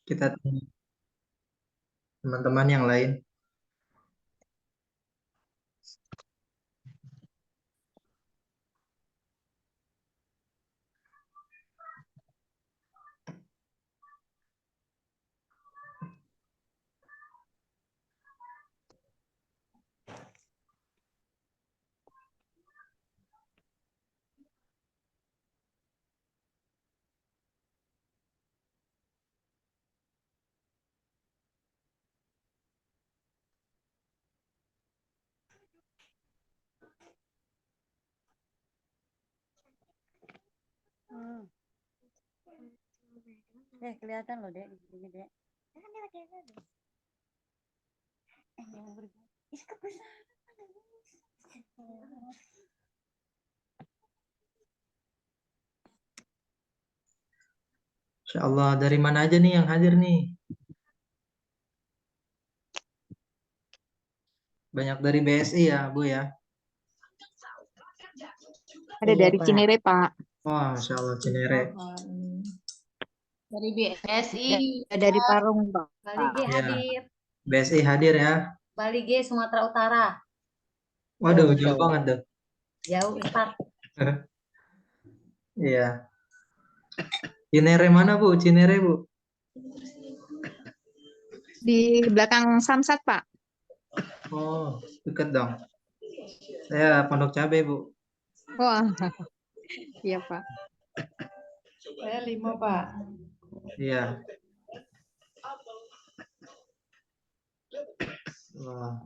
Kita tanya teman-teman yang lain. Hmm. Kelihatan loh dek di sini dek. Yang berbeda. Ih, kebesaran. Insya Allah, dari mana aja nih yang hadir nih? Banyak dari BSI ya, Bu ya? Ada Iya dari Pak. Cinere, Pak. Wah, Masya Allah, Cinere. Dari BSI, Ada dari Parung, Pak. Bali G Ya, hadir. BSI hadir ya. Bali G Sumatera Utara. Waduh, Tuh, jauh tuh. banget tuh. Jauh Ustaz. Iya. Cinere mana, Bu? Cinere, Bu? Di belakang Samsat, Pak. Oh, deket dong. Saya Pondok Cabe, Bu. Wah, iya, Pak. Saya 5 Pak. Iya. Wah.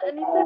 Anissa.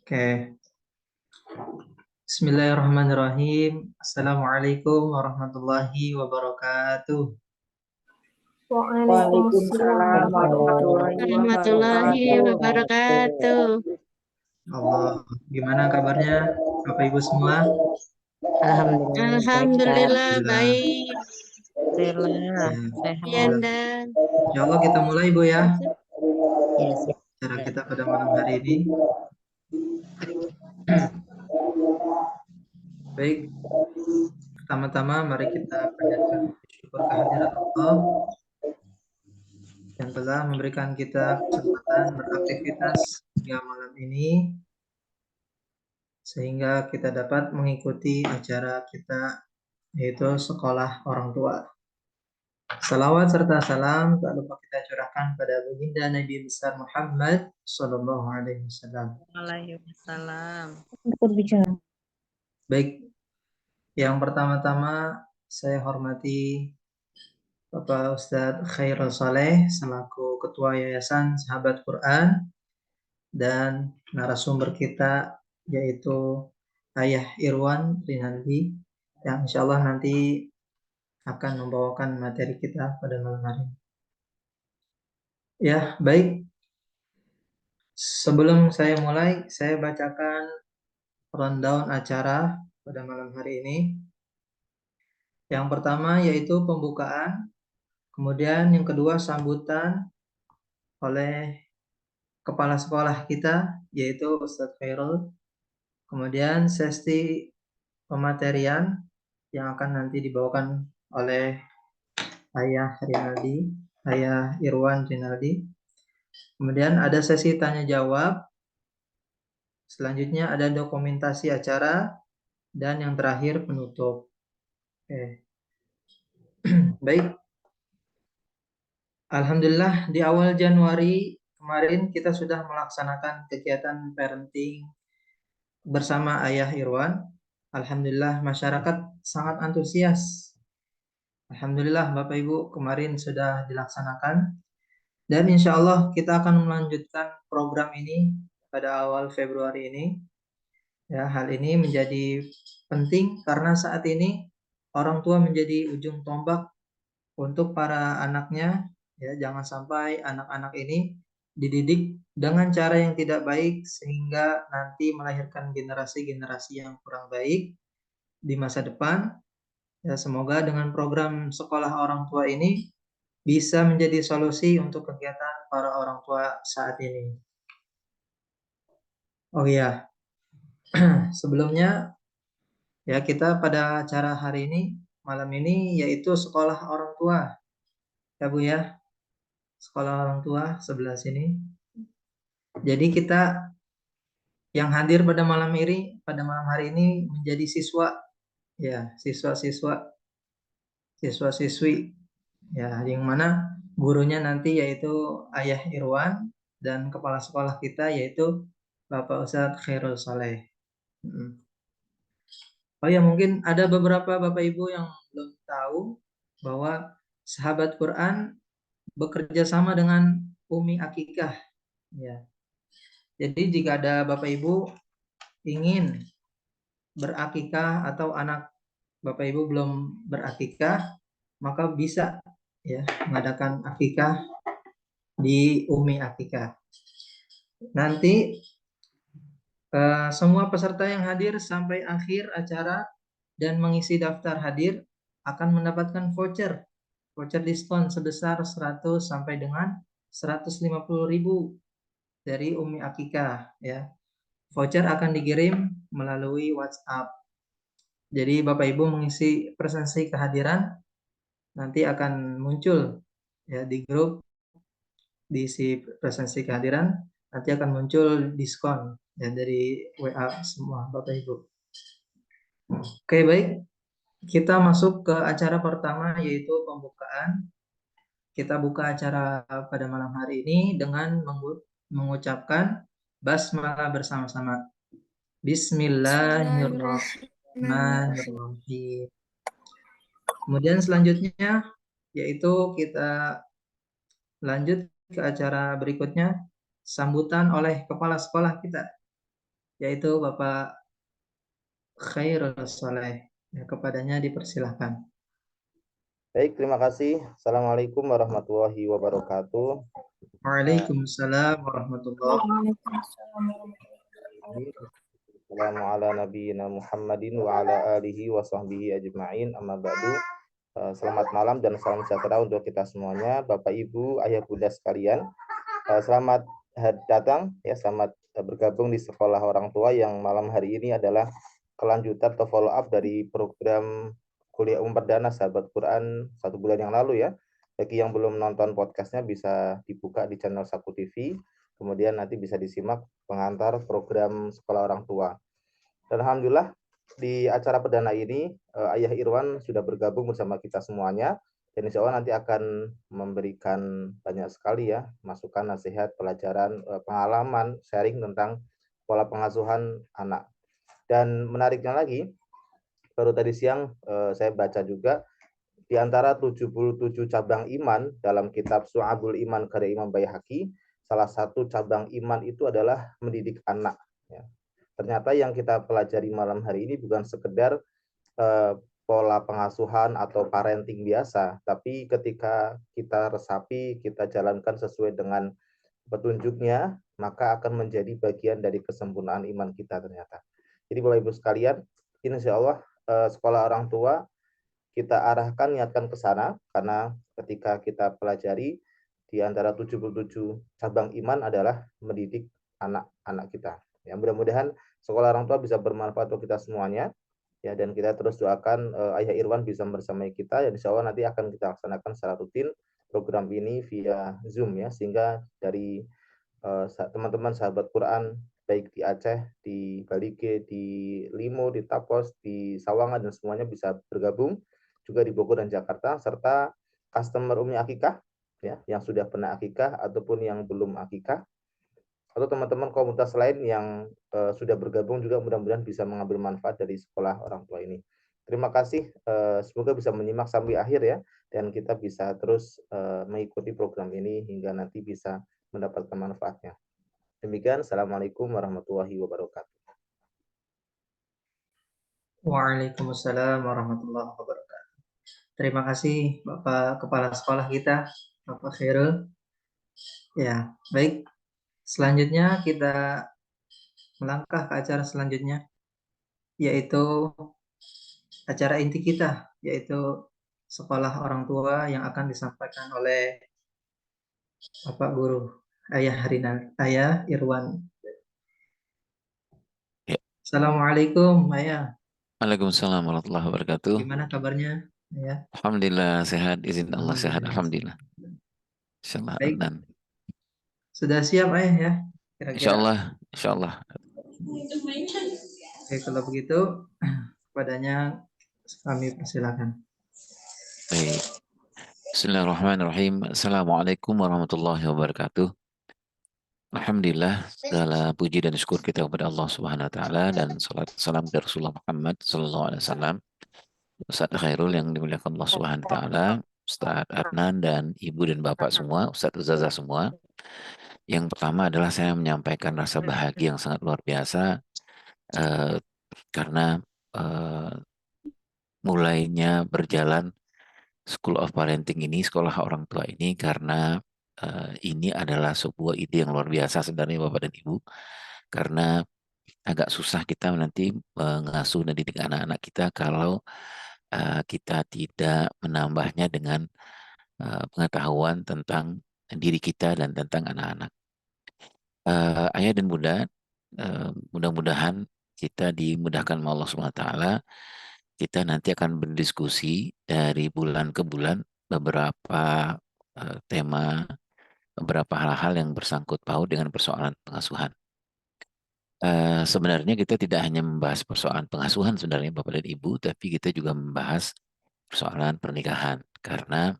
Oke. Bismillahirrahmanirrahim. Assalamualaikum warahmatullahi wabarakatuh. Waalaikumsalam warahmatullahi wabarakatuh. Allah, gimana kabarnya Bapak Ibu semua? Alhamdulillah baik. Ya, Sehat dan Insya Allah kita mulai Bu ya, ya, siap. acara kita pada malam hari ini. Baik, pertama-tama mari kita panjatkan syukur kehadirat Allah yang telah memberikan kita kesempatan beraktivitas hingga malam ini, sehingga kita dapat mengikuti acara kita, yaitu Sekolah Orang Tua. Salawat serta salam tak lupa kita curahkan pada baginda Nabi besar Muhammad Sallallahu Alaihi Wasallam. Waalaikumsalam. Berbicara. Baik, yang pertama-tama saya hormati Bapak Ustadz Khairul Saleh selaku Ketua Yayasan Sahabat Quran, dan narasumber kita yaitu Ayah Irwan Rinaldi yang insya Allah nanti akan membawakan materi kita pada malam hari ini. Ya, baik. Sebelum saya mulai, saya bacakan rundown acara pada malam hari ini. Yang pertama yaitu pembukaan, kemudian yang kedua sambutan oleh kepala sekolah kita yaitu Ustadz Khairul, kemudian sesi pematerian yang akan nanti dibawakan oleh Ayah Irwan Rinaldi. Kemudian ada sesi tanya jawab. Selanjutnya ada dokumentasi acara dan yang terakhir penutup. Oke. Baik. Alhamdulillah di awal Januari kemarin kita sudah melaksanakan kegiatan parenting bersama Ayah Irwan. Alhamdulillah masyarakat sangat antusias. Alhamdulillah Bapak Ibu kemarin sudah dilaksanakan. Dan insya Allah kita akan melanjutkan program ini pada awal Februari ini. Ya, hal ini menjadi penting karena saat ini orang tua menjadi ujung tombak untuk para anaknya. Ya, jangan sampai anak-anak ini dididik dengan cara yang tidak baik sehingga nanti melahirkan generasi-generasi yang kurang baik di masa depan. Ya, semoga dengan program sekolah orang tua ini bisa menjadi solusi untuk kegiatan para orang tua saat ini. Oh iya, sebelumnya ya kita pada acara hari ini, malam ini yaitu sekolah orang tua. Ya Bu ya, sekolah orang tua sebelah sini. Jadi kita yang hadir pada malam hari ini menjadi siswa, ya siswa-siswi, ya yang mana gurunya nanti yaitu Ayah Irwan dan kepala sekolah kita yaitu Bapak Ustadz Khairul Saleh. Oh ya, mungkin ada beberapa Bapak Ibu yang belum tahu bahwa Sahabat Quran bekerja sama dengan Umi Akikah. Ya. Jadi jika ada Bapak Ibu ingin berakikah atau anak Bapak Ibu belum berakikah, maka bisa ya mengadakan akikah di Umi Akikah. Nanti semua peserta yang hadir sampai akhir acara dan mengisi daftar hadir akan mendapatkan voucher diskon sebesar 100 sampai dengan 150.000 dari Umi Akikah ya. Voucher akan dikirim melalui WhatsApp. Jadi Bapak Ibu mengisi presensi kehadiran nanti akan muncul ya di grup, diisi presensi kehadiran nanti akan muncul diskon ya dari WA semua Bapak Ibu. Oke, baik. Kita masuk ke acara pertama yaitu pembukaan. Kita buka acara pada malam hari ini dengan mengucapkan basmalah bersama-sama. Bismillahirrahmanirrahim. Kemudian selanjutnya yaitu kita lanjut ke acara berikutnya, sambutan oleh kepala sekolah kita yaitu Bapak Khairul Soleh. Ya, kepadanya dipersilahkan. Baik, terima kasih. Assalamualaikum warahmatullahi wabarakatuh. Waalaikumsalam warahmatullahi Assalamualaikum ala nabiyina Muhammadin wa ala alihi wa sahbihi ajma'in. Amma ba'du. Selamat malam dan salam sejahtera untuk kita semuanya, Bapak Ibu, Ayah Bunda sekalian. Selamat datang ya, selamat bergabung di Sekolah Orang Tua yang malam hari ini adalah kelanjutan atau follow up dari program kuliah umum perdana Sahabat Quran 1 bulan yang lalu ya. Bagi yang belum nonton podcastnya bisa dibuka di channel Saku TV, kemudian nanti bisa disimak pengantar program Sekolah Orang Tua. Dan alhamdulillah di acara perdana ini Ayah Irwan sudah bergabung bersama kita semuanya, dan insya Allah nanti akan memberikan banyak sekali ya masukan, nasihat, pelajaran, pengalaman, sharing tentang pola pengasuhan anak. Dan menariknya lagi, baru tadi siang saya baca juga di antara 77 cabang iman dalam kitab Syu'abul Iman karya Imam Baihaqi, salah satu cabang iman itu adalah mendidik anak. Ya. Ternyata yang kita pelajari malam hari ini bukan sekedar pola pengasuhan atau parenting biasa, tapi ketika kita resapi, kita jalankan sesuai dengan petunjuknya, maka akan menjadi bagian dari kesempurnaan iman kita ternyata. Jadi Bapak Ibu sekalian, insya Allah Sekolah Orang Tua kita arahkan, niatkan ke sana, karena ketika kita pelajari di antara 77 cabang iman adalah mendidik anak-anak kita. Ya, mudah-mudahan Sekolah Orang Tua bisa bermanfaat untuk kita semuanya. Ya, dan kita terus doakan Ayah Irwan bisa bersamai kita, ya insya Allah nanti akan kita laksanakan secara rutin program ini via Zoom ya, sehingga dari teman-teman sahabat Quran baik di Aceh, di Balige, di Limo, di Tapos, di Sawangan dan semuanya bisa bergabung, juga di Bogor dan Jakarta, serta customer Umi Akikah ya yang sudah pernah akikah ataupun yang belum akikah, atau teman-teman komunitas lain yang sudah bergabung juga mudah-mudahan bisa mengambil manfaat dari Sekolah Orang Tua ini. Terima kasih, semoga bisa menyimak sampai akhir ya, dan kita bisa terus mengikuti program ini hingga nanti bisa mendapatkan manfaatnya. Demikian, Assalamualaikum warahmatullahi wabarakatuh. Waalaikumsalam warahmatullahi wabarakatuh. Terima kasih Bapak Kepala Sekolah kita, Bapak Khairul. Ya, baik. Selanjutnya kita melangkah ke acara selanjutnya, yaitu acara inti kita, yaitu Sekolah Orang Tua yang akan disampaikan oleh Bapak Guru Ayah Irwan. Ya. Assalamualaikum Ayah. Waalaikumsalam warahmatullahi wabarakatuh. Gimana kabarnya? Ya. Alhamdulillah sehat, izin Allah sehat. Alhamdulillah. Insyaallah. Baik. Adnan. Sudah siap Ayah ya? Kira-kira. Insyaallah. Oke, kalau begitu kepadanya kami persilakan. Baik. Bismillahirrahmanirrahim. Assalamualaikum warahmatullahi wabarakatuh. Alhamdulillah, segala puji dan syukur kita kepada Allah Subhanahu wa taala, dan salat salam kepada Rasulullah Muhammad sallallahu alaihi wasallam. Ustaz Khairul yang dimuliakan Allah Subhanahu wa taala, Ustaz Adnan dan Ibu dan Bapak semua, Ustaz Uzazah semua. Yang pertama adalah saya menyampaikan rasa bahagia yang sangat luar biasa karena mulainya berjalan School of Parenting ini, sekolah orang tua ini, karena ini adalah sebuah ide yang luar biasa sebenarnya Bapak dan Ibu, karena agak susah kita nanti mengasuh dan didik anak-anak kita kalau kita tidak menambahnya dengan pengetahuan tentang diri kita dan tentang anak-anak. Ayah dan Bunda, mudah-mudahan kita dimudahkan oleh Allah SWT. Kita nanti akan berdiskusi dari bulan ke bulan beberapa tema, beberapa hal-hal yang bersangkut paut dengan persoalan pengasuhan. Sebenarnya kita tidak hanya membahas persoalan pengasuhan sebenarnya Bapak dan Ibu, tapi kita juga membahas persoalan pernikahan, karena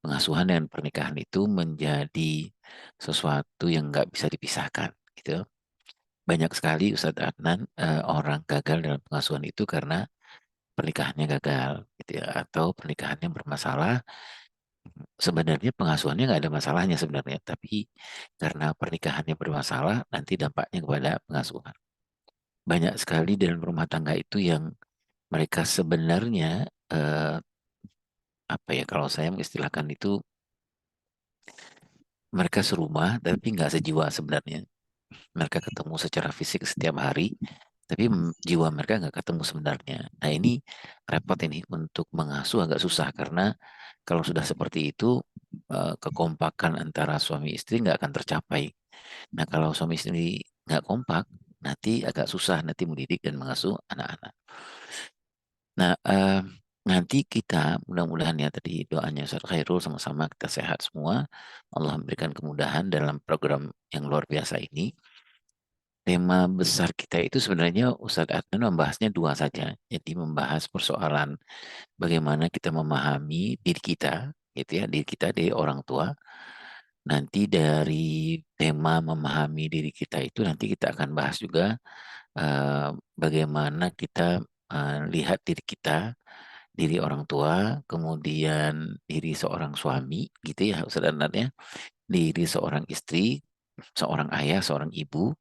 pengasuhan dan pernikahan itu menjadi sesuatu yang nggak bisa dipisahkan, gitu. Banyak sekali Ustadz Adnan orang gagal dalam pengasuhan itu karena pernikahannya gagal, gitu ya, atau pernikahannya bermasalah. Sebenarnya pengasuhannya nggak ada masalahnya sebenarnya, tapi karena pernikahannya bermasalah nanti dampaknya kepada pengasuhan. banyak sekali dalam rumah tangga itu yang mereka sebenarnya apa ya, kalau saya mengistilahkan itu, mereka serumah tapi nggak sejiwa sebenarnya. Mereka ketemu secara fisik setiap hari, tapi jiwa mereka nggak ketemu sebenarnya. Nah ini repot ini, untuk mengasuh agak susah karena kalau sudah seperti itu kekompakan antara suami istri nggak akan tercapai. Nah kalau suami istri nggak kompak, nanti agak susah nanti mendidik dan mengasuh anak-anak. Nah nanti kita mudah-mudahan ya, tadi doanya Ustaz Khairul, sama-sama kita sehat semua. Allah memberikan kemudahan dalam program yang luar biasa ini. Tema besar kita itu sebenarnya Ustadz Adnan membahasnya dua saja. Jadi membahas persoalan bagaimana kita memahami diri kita, gitu ya, diri kita dari orang tua. Nanti dari tema memahami diri kita itu nanti kita akan bahas juga bagaimana kita lihat diri kita, diri orang tua, kemudian diri seorang suami, gitu ya Ustadz Adnan ya, diri seorang istri, seorang ayah, seorang ibu.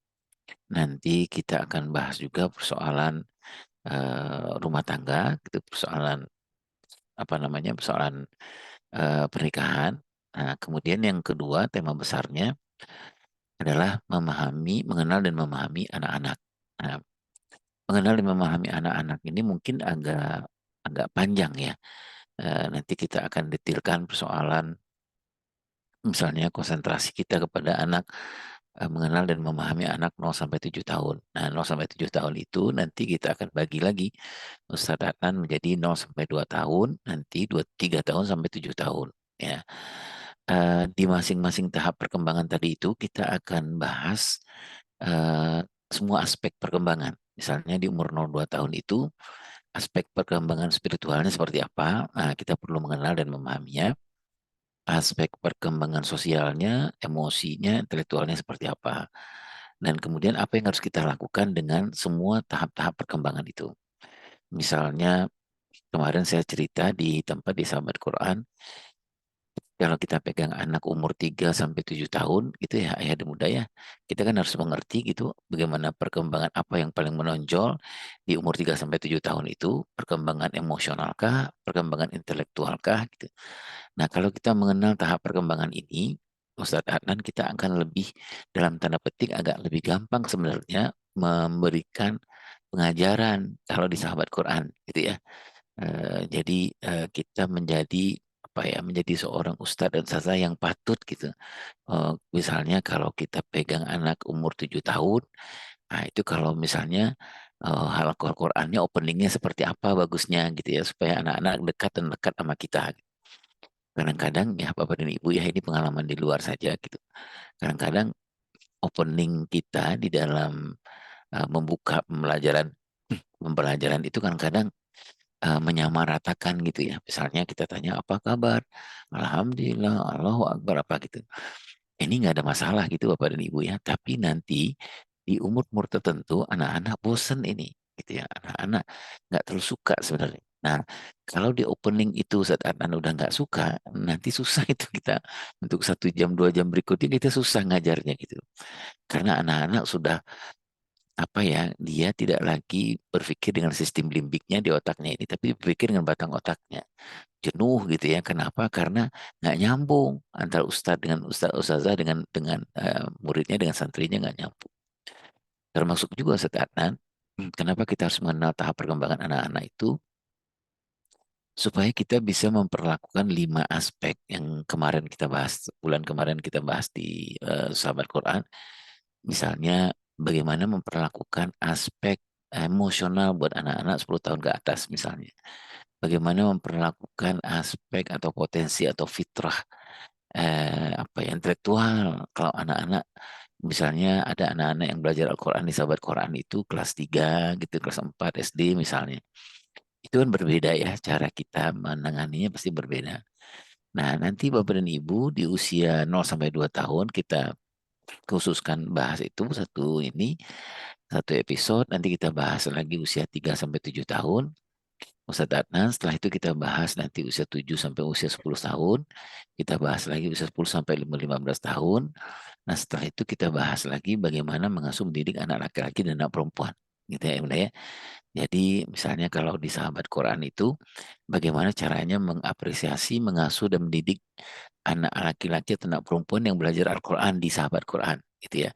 Nanti kita akan bahas juga persoalan rumah tangga, gitu, persoalan apa namanya, persoalan pernikahan. Nah, kemudian yang kedua tema besarnya adalah mengenal dan memahami anak-anak. Nah, mengenal dan memahami anak-anak ini mungkin agak agak panjang ya. Nanti kita akan detailkan persoalan misalnya konsentrasi kita kepada anak, mengenal dan memahami anak 0 sampai 7 tahun. Nah, 0 sampai 7 tahun itu nanti kita akan bagi lagi Ustadz Adnan menjadi 0 sampai 2 tahun, nanti 3 tahun sampai 7 tahun ya. Di masing-masing tahap perkembangan tadi itu kita akan bahas semua aspek perkembangan. Misalnya di umur 0-2 tahun itu aspek perkembangan spiritualnya seperti apa, nah, kita perlu mengenal dan memahaminya. Aspek perkembangan sosialnya, emosinya, intelektualnya seperti apa. Dan kemudian apa yang harus kita lakukan dengan semua tahap-tahap perkembangan itu. Misalnya kemarin saya cerita di tempat di Sahabat Quran, kalau kita pegang anak umur 3 sampai 7 tahun gitu ya, ayah dan bunda ya, kita kan harus mengerti gitu bagaimana perkembangan apa yang paling menonjol di umur 3 sampai 7 tahun itu, perkembangan emosionalkah, perkembangan intelektualkah gitu. Nah, kalau kita mengenal tahap perkembangan ini, Ustadz Adnan, kita akan lebih, dalam tanda petik, agak lebih gampang sebenarnya memberikan pengajaran kalau di Sahabat Quran gitu ya. Jadi kita menjadi apa ya, menjadi seorang ustadz dan ustazah yang patut gitu. Misalnya kalau kita pegang anak umur 7 tahun, nah itu kalau misalnya hal Qurannya openingnya seperti apa bagusnya gitu ya, supaya anak-anak dekat dan dekat sama kita. Kadang-kadang ya Bapak dan Ibu ya, ini pengalaman di luar saja gitu. Kadang-kadang opening kita di dalam membuka pembelajaran itu kadang-kadang menyamaratakan gitu ya. Misalnya kita tanya apa kabar? Alhamdulillah, Allahu Akbar, apa gitu. Ini nggak ada masalah gitu Bapak dan Ibu ya. Tapi nanti di umur-umur tertentu anak-anak bosen ini gitu ya. Anak-anak nggak terlalu suka sebenarnya. Nah, kalau di opening itu saat anak udah nggak suka, nanti susah itu kita untuk 1 jam 2 jam berikutnya kita susah ngajarnya gitu. Karena anak-anak sudah apa ya, dia tidak lagi berpikir dengan sistem limbiknya di otaknya ini, tapi berpikir dengan batang otaknya. Jenuh gitu ya. Kenapa? Karena nggak nyambung antara ustadz dengan ustazah dengan muridnya, dengan santrinya nggak nyambung. Termasuk juga Ustadz Adnan, kenapa kita harus mengenal tahap perkembangan anak-anak itu, supaya kita bisa memperlakukan 5 aspek yang kemarin kita bahas, bulan kemarin kita bahas di Sahabat Quran. Misalnya bagaimana memperlakukan aspek emosional buat anak-anak 10 tahun ke atas misalnya. Bagaimana memperlakukan aspek atau potensi atau fitrah apa ya, intelektual kalau anak-anak, misalnya ada anak-anak yang belajar Al-Quran di Sahabat Quran itu kelas 3 gitu, kelas 4 SD misalnya. Itu kan berbeda ya, cara kita menanganinya pasti berbeda. Nah, nanti Bapak dan Ibu di usia 0 sampai 2 tahun kita khususkan bahas itu satu episode, nanti kita bahas lagi usia 3 sampai 7 tahun. Ustadz Adnan, setelah itu kita bahas nanti usia 7 sampai usia 10 tahun. Kita bahas lagi usia 10 sampai 15 tahun. Nah, setelah itu kita bahas lagi bagaimana mengasuh mendidik anak laki-laki dan anak perempuan. gitu ya Bunda ya. Jadi misalnya kalau di sahabat Quran itu bagaimana caranya mengapresiasi, mengasuh dan mendidik anak laki-laki atau anak perempuan yang belajar Al-Quran di sahabat Quran gitu ya.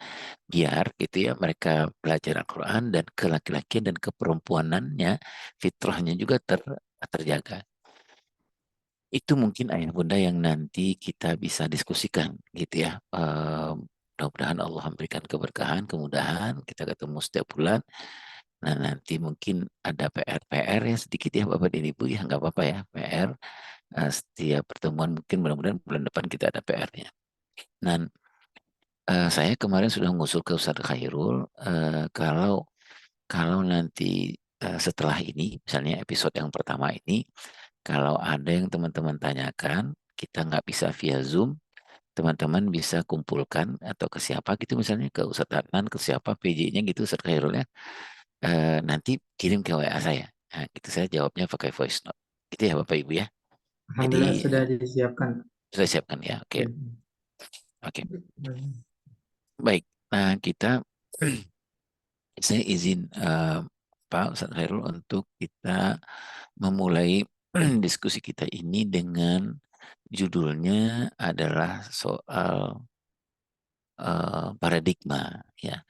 Biar gitu ya mereka belajar Al-Quran dan ke laki-laki dan keperempuanannya, fitrahnya juga terjaga. Itu mungkin ayah bunda yang nanti kita bisa diskusikan gitu ya. Mudah-mudahan Allah memberikan keberkahan, kemudahan. Kita ketemu setiap bulan. Nah nanti mungkin ada PR-PR ya sedikit ya Bapak dan Ibu ya, nggak apa-apa ya PR. Setiap pertemuan mungkin mudah-mudahan bulan depan kita ada PR-nya. Dan saya kemarin sudah mengusul ke Ustadz Khairul kalau nanti setelah ini, misalnya episode yang pertama ini, kalau ada yang teman-teman tanyakan, kita nggak bisa via Zoom, teman-teman bisa kumpulkan atau ke siapa gitu misalnya ke Ustadz Adnan, ke siapa PJ-nya gitu Ustadz Khairul ya. Nanti kirim ke WA saya. Nah, gitu saya jawabnya pakai voice note. Gitu ya Bapak Ibu ya. Jadi Alhamdulillah sudah disiapkan. sudah siapkan ya. Oke. Ya. Oke. Baik. Nah, kita saya izin Pak Ustadz Khairul untuk kita memulai diskusi kita ini dengan judulnya adalah soal paradigma ya.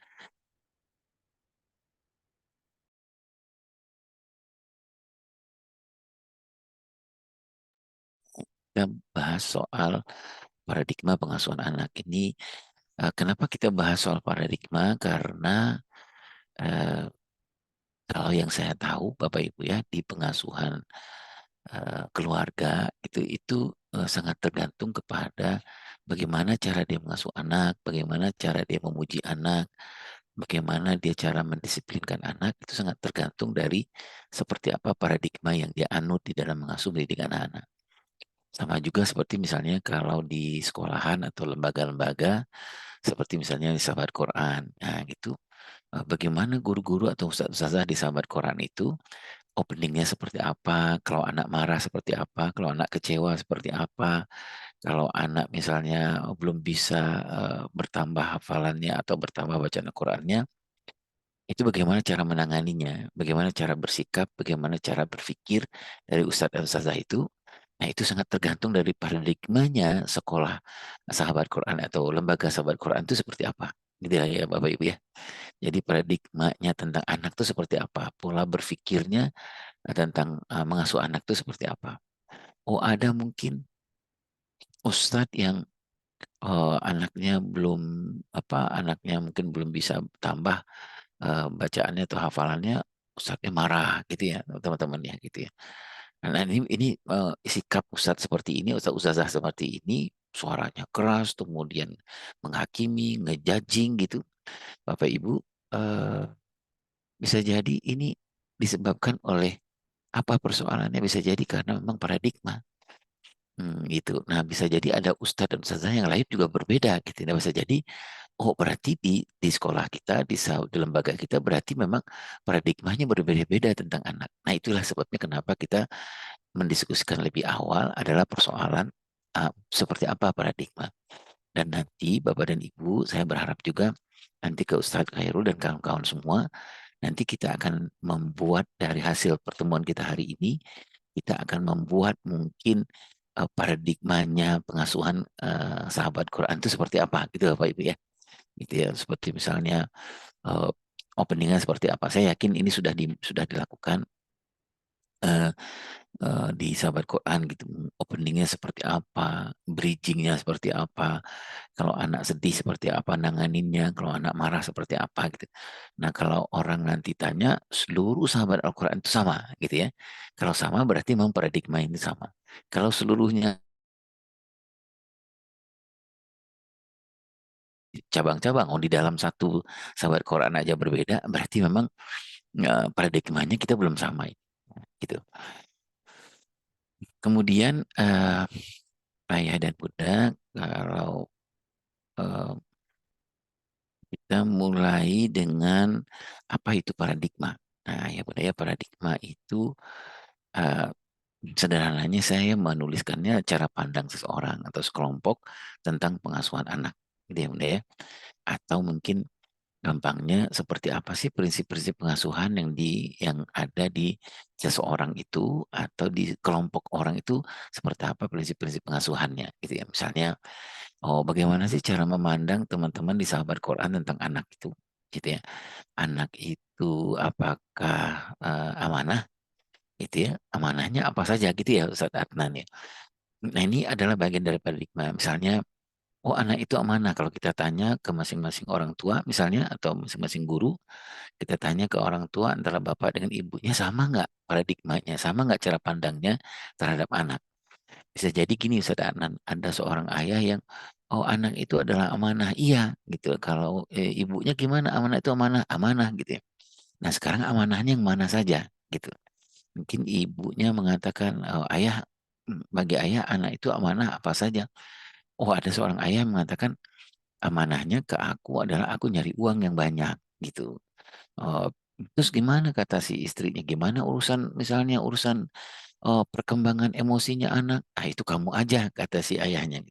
Kita bahas soal paradigma pengasuhan anak ini. Kenapa kita bahas soal paradigma? Karena kalau yang saya tahu Bapak Ibu ya di pengasuhan keluarga itu sangat tergantung kepada bagaimana cara dia mengasuh anak, bagaimana cara dia memuji anak, bagaimana dia cara mendisiplinkan anak, itu sangat tergantung dari seperti apa paradigma yang dia anut di dalam mengasuh mendidik anak-anak. Sama juga seperti misalnya kalau di sekolahan atau lembaga-lembaga seperti misalnya di Sahabat Quran, nah gitu. Bagaimana guru-guru atau ustazah di Sahabat Quran itu openingnya seperti apa, kalau anak marah seperti apa, kalau anak kecewa seperti apa, kalau anak misalnya belum bisa bertambah hafalannya atau bertambah bacaan Al-Qurannya, itu bagaimana cara menanganinya, bagaimana cara bersikap, bagaimana cara berpikir dari ustadz dan ustazah itu. Nah itu sangat tergantung dari paradigmanya sekolah sahabat Quran atau lembaga sahabat Quran itu seperti apa. Gitu ya Bapak Ibu ya. Jadi paradigmanya tentang anak itu seperti apa, pola berpikirnya tentang mengasuh anak itu seperti apa. Oh ada mungkin ustadz yang anaknya mungkin belum bisa tambah bacaannya atau hafalannya, ustadznya marah gitu ya teman-teman ya gitu ya. Nah ini sikap ustadz seperti ini, ustazah seperti ini, suaranya keras, kemudian menghakimi, ngejudging gitu, Bapak Ibu bisa jadi ini disebabkan oleh apa persoalannya? Bisa jadi karena memang paradigma. Gitu. Nah, bisa jadi ada ustadz dan ustazah yang lain juga berbeda gitu. Nah, bisa jadi oh berarti di sekolah kita, di lembaga kita berarti memang paradigmanya berbeda-beda tentang anak. Nah, itulah sebabnya kenapa kita mendiskusikan lebih awal adalah persoalan seperti apa paradigma. Dan nanti Bapak dan Ibu, saya berharap juga nanti ke Ustadz Khairul dan kawan-kawan semua, nanti kita akan membuat dari hasil pertemuan kita hari ini, kita akan membuat mungkin paradigmanya pengasuhan sahabat Quran itu seperti apa gitu Bapak Ibu ya. Gitu ya, seperti misalnya openingnya seperti apa. Saya yakin ini sudah dilakukan di sahabat Quran gitu. Openingnya seperti apa, bridgingnya seperti apa, kalau anak sedih seperti apa nanganinnya, kalau anak marah seperti apa gitu. Nah kalau orang nanti tanya seluruh sahabat Al-Quran itu sama gitu ya. Kalau sama berarti memang paradigma ini sama. Kalau seluruhnya cabang-cabang, oh di dalam satu sahabat Quran aja berbeda, berarti memang paradigmanya kita belum sama gitu. Kemudian ayah dan bunda, kalau kita mulai dengan apa itu paradigma. Nah, ya bunda ya paradigma itu sederhananya saya menuliskannya cara pandang seseorang atau sekelompok tentang pengasuhan anak, gitu ya bunda ya. Atau mungkin Gampangnya seperti apa sih prinsip-prinsip pengasuhan yang ada di seseorang itu atau di kelompok orang itu, seperti apa prinsip-prinsip pengasuhannya gitu ya. Misalnya, oh bagaimana sih cara memandang teman-teman di sahabat Quran tentang anak itu gitu ya. Anak itu apakah amanah gitu ya. Amanahnya apa saja gitu ya Ustadz Adnan ya. Nah ini adalah bagian dari paradigma. Misalnya, oh anak itu amanah. Kalau kita tanya ke masing-masing orang tua misalnya atau masing-masing guru, kita tanya ke orang tua antara bapak dengan ibunya sama nggak paradigmanya, sama nggak cara pandangnya terhadap anak. Bisa jadi gini Ustaz Adnan, ada seorang ayah yang, oh anak itu adalah amanah, iya gitu. Kalau ibunya gimana, amanah itu amanah, amanah gitu ya. Nah sekarang amanahnya yang mana saja gitu. Mungkin ibunya mengatakan, oh, ayah, bagi ayah anak itu amanah apa saja. Oh ada seorang ayah yang mengatakan amanahnya ke aku adalah aku nyari uang yang banyak gitu. Oh, terus gimana kata si istrinya? Gimana urusan misalnya urusan perkembangan emosinya anak? Ah itu kamu aja kata si ayahnya.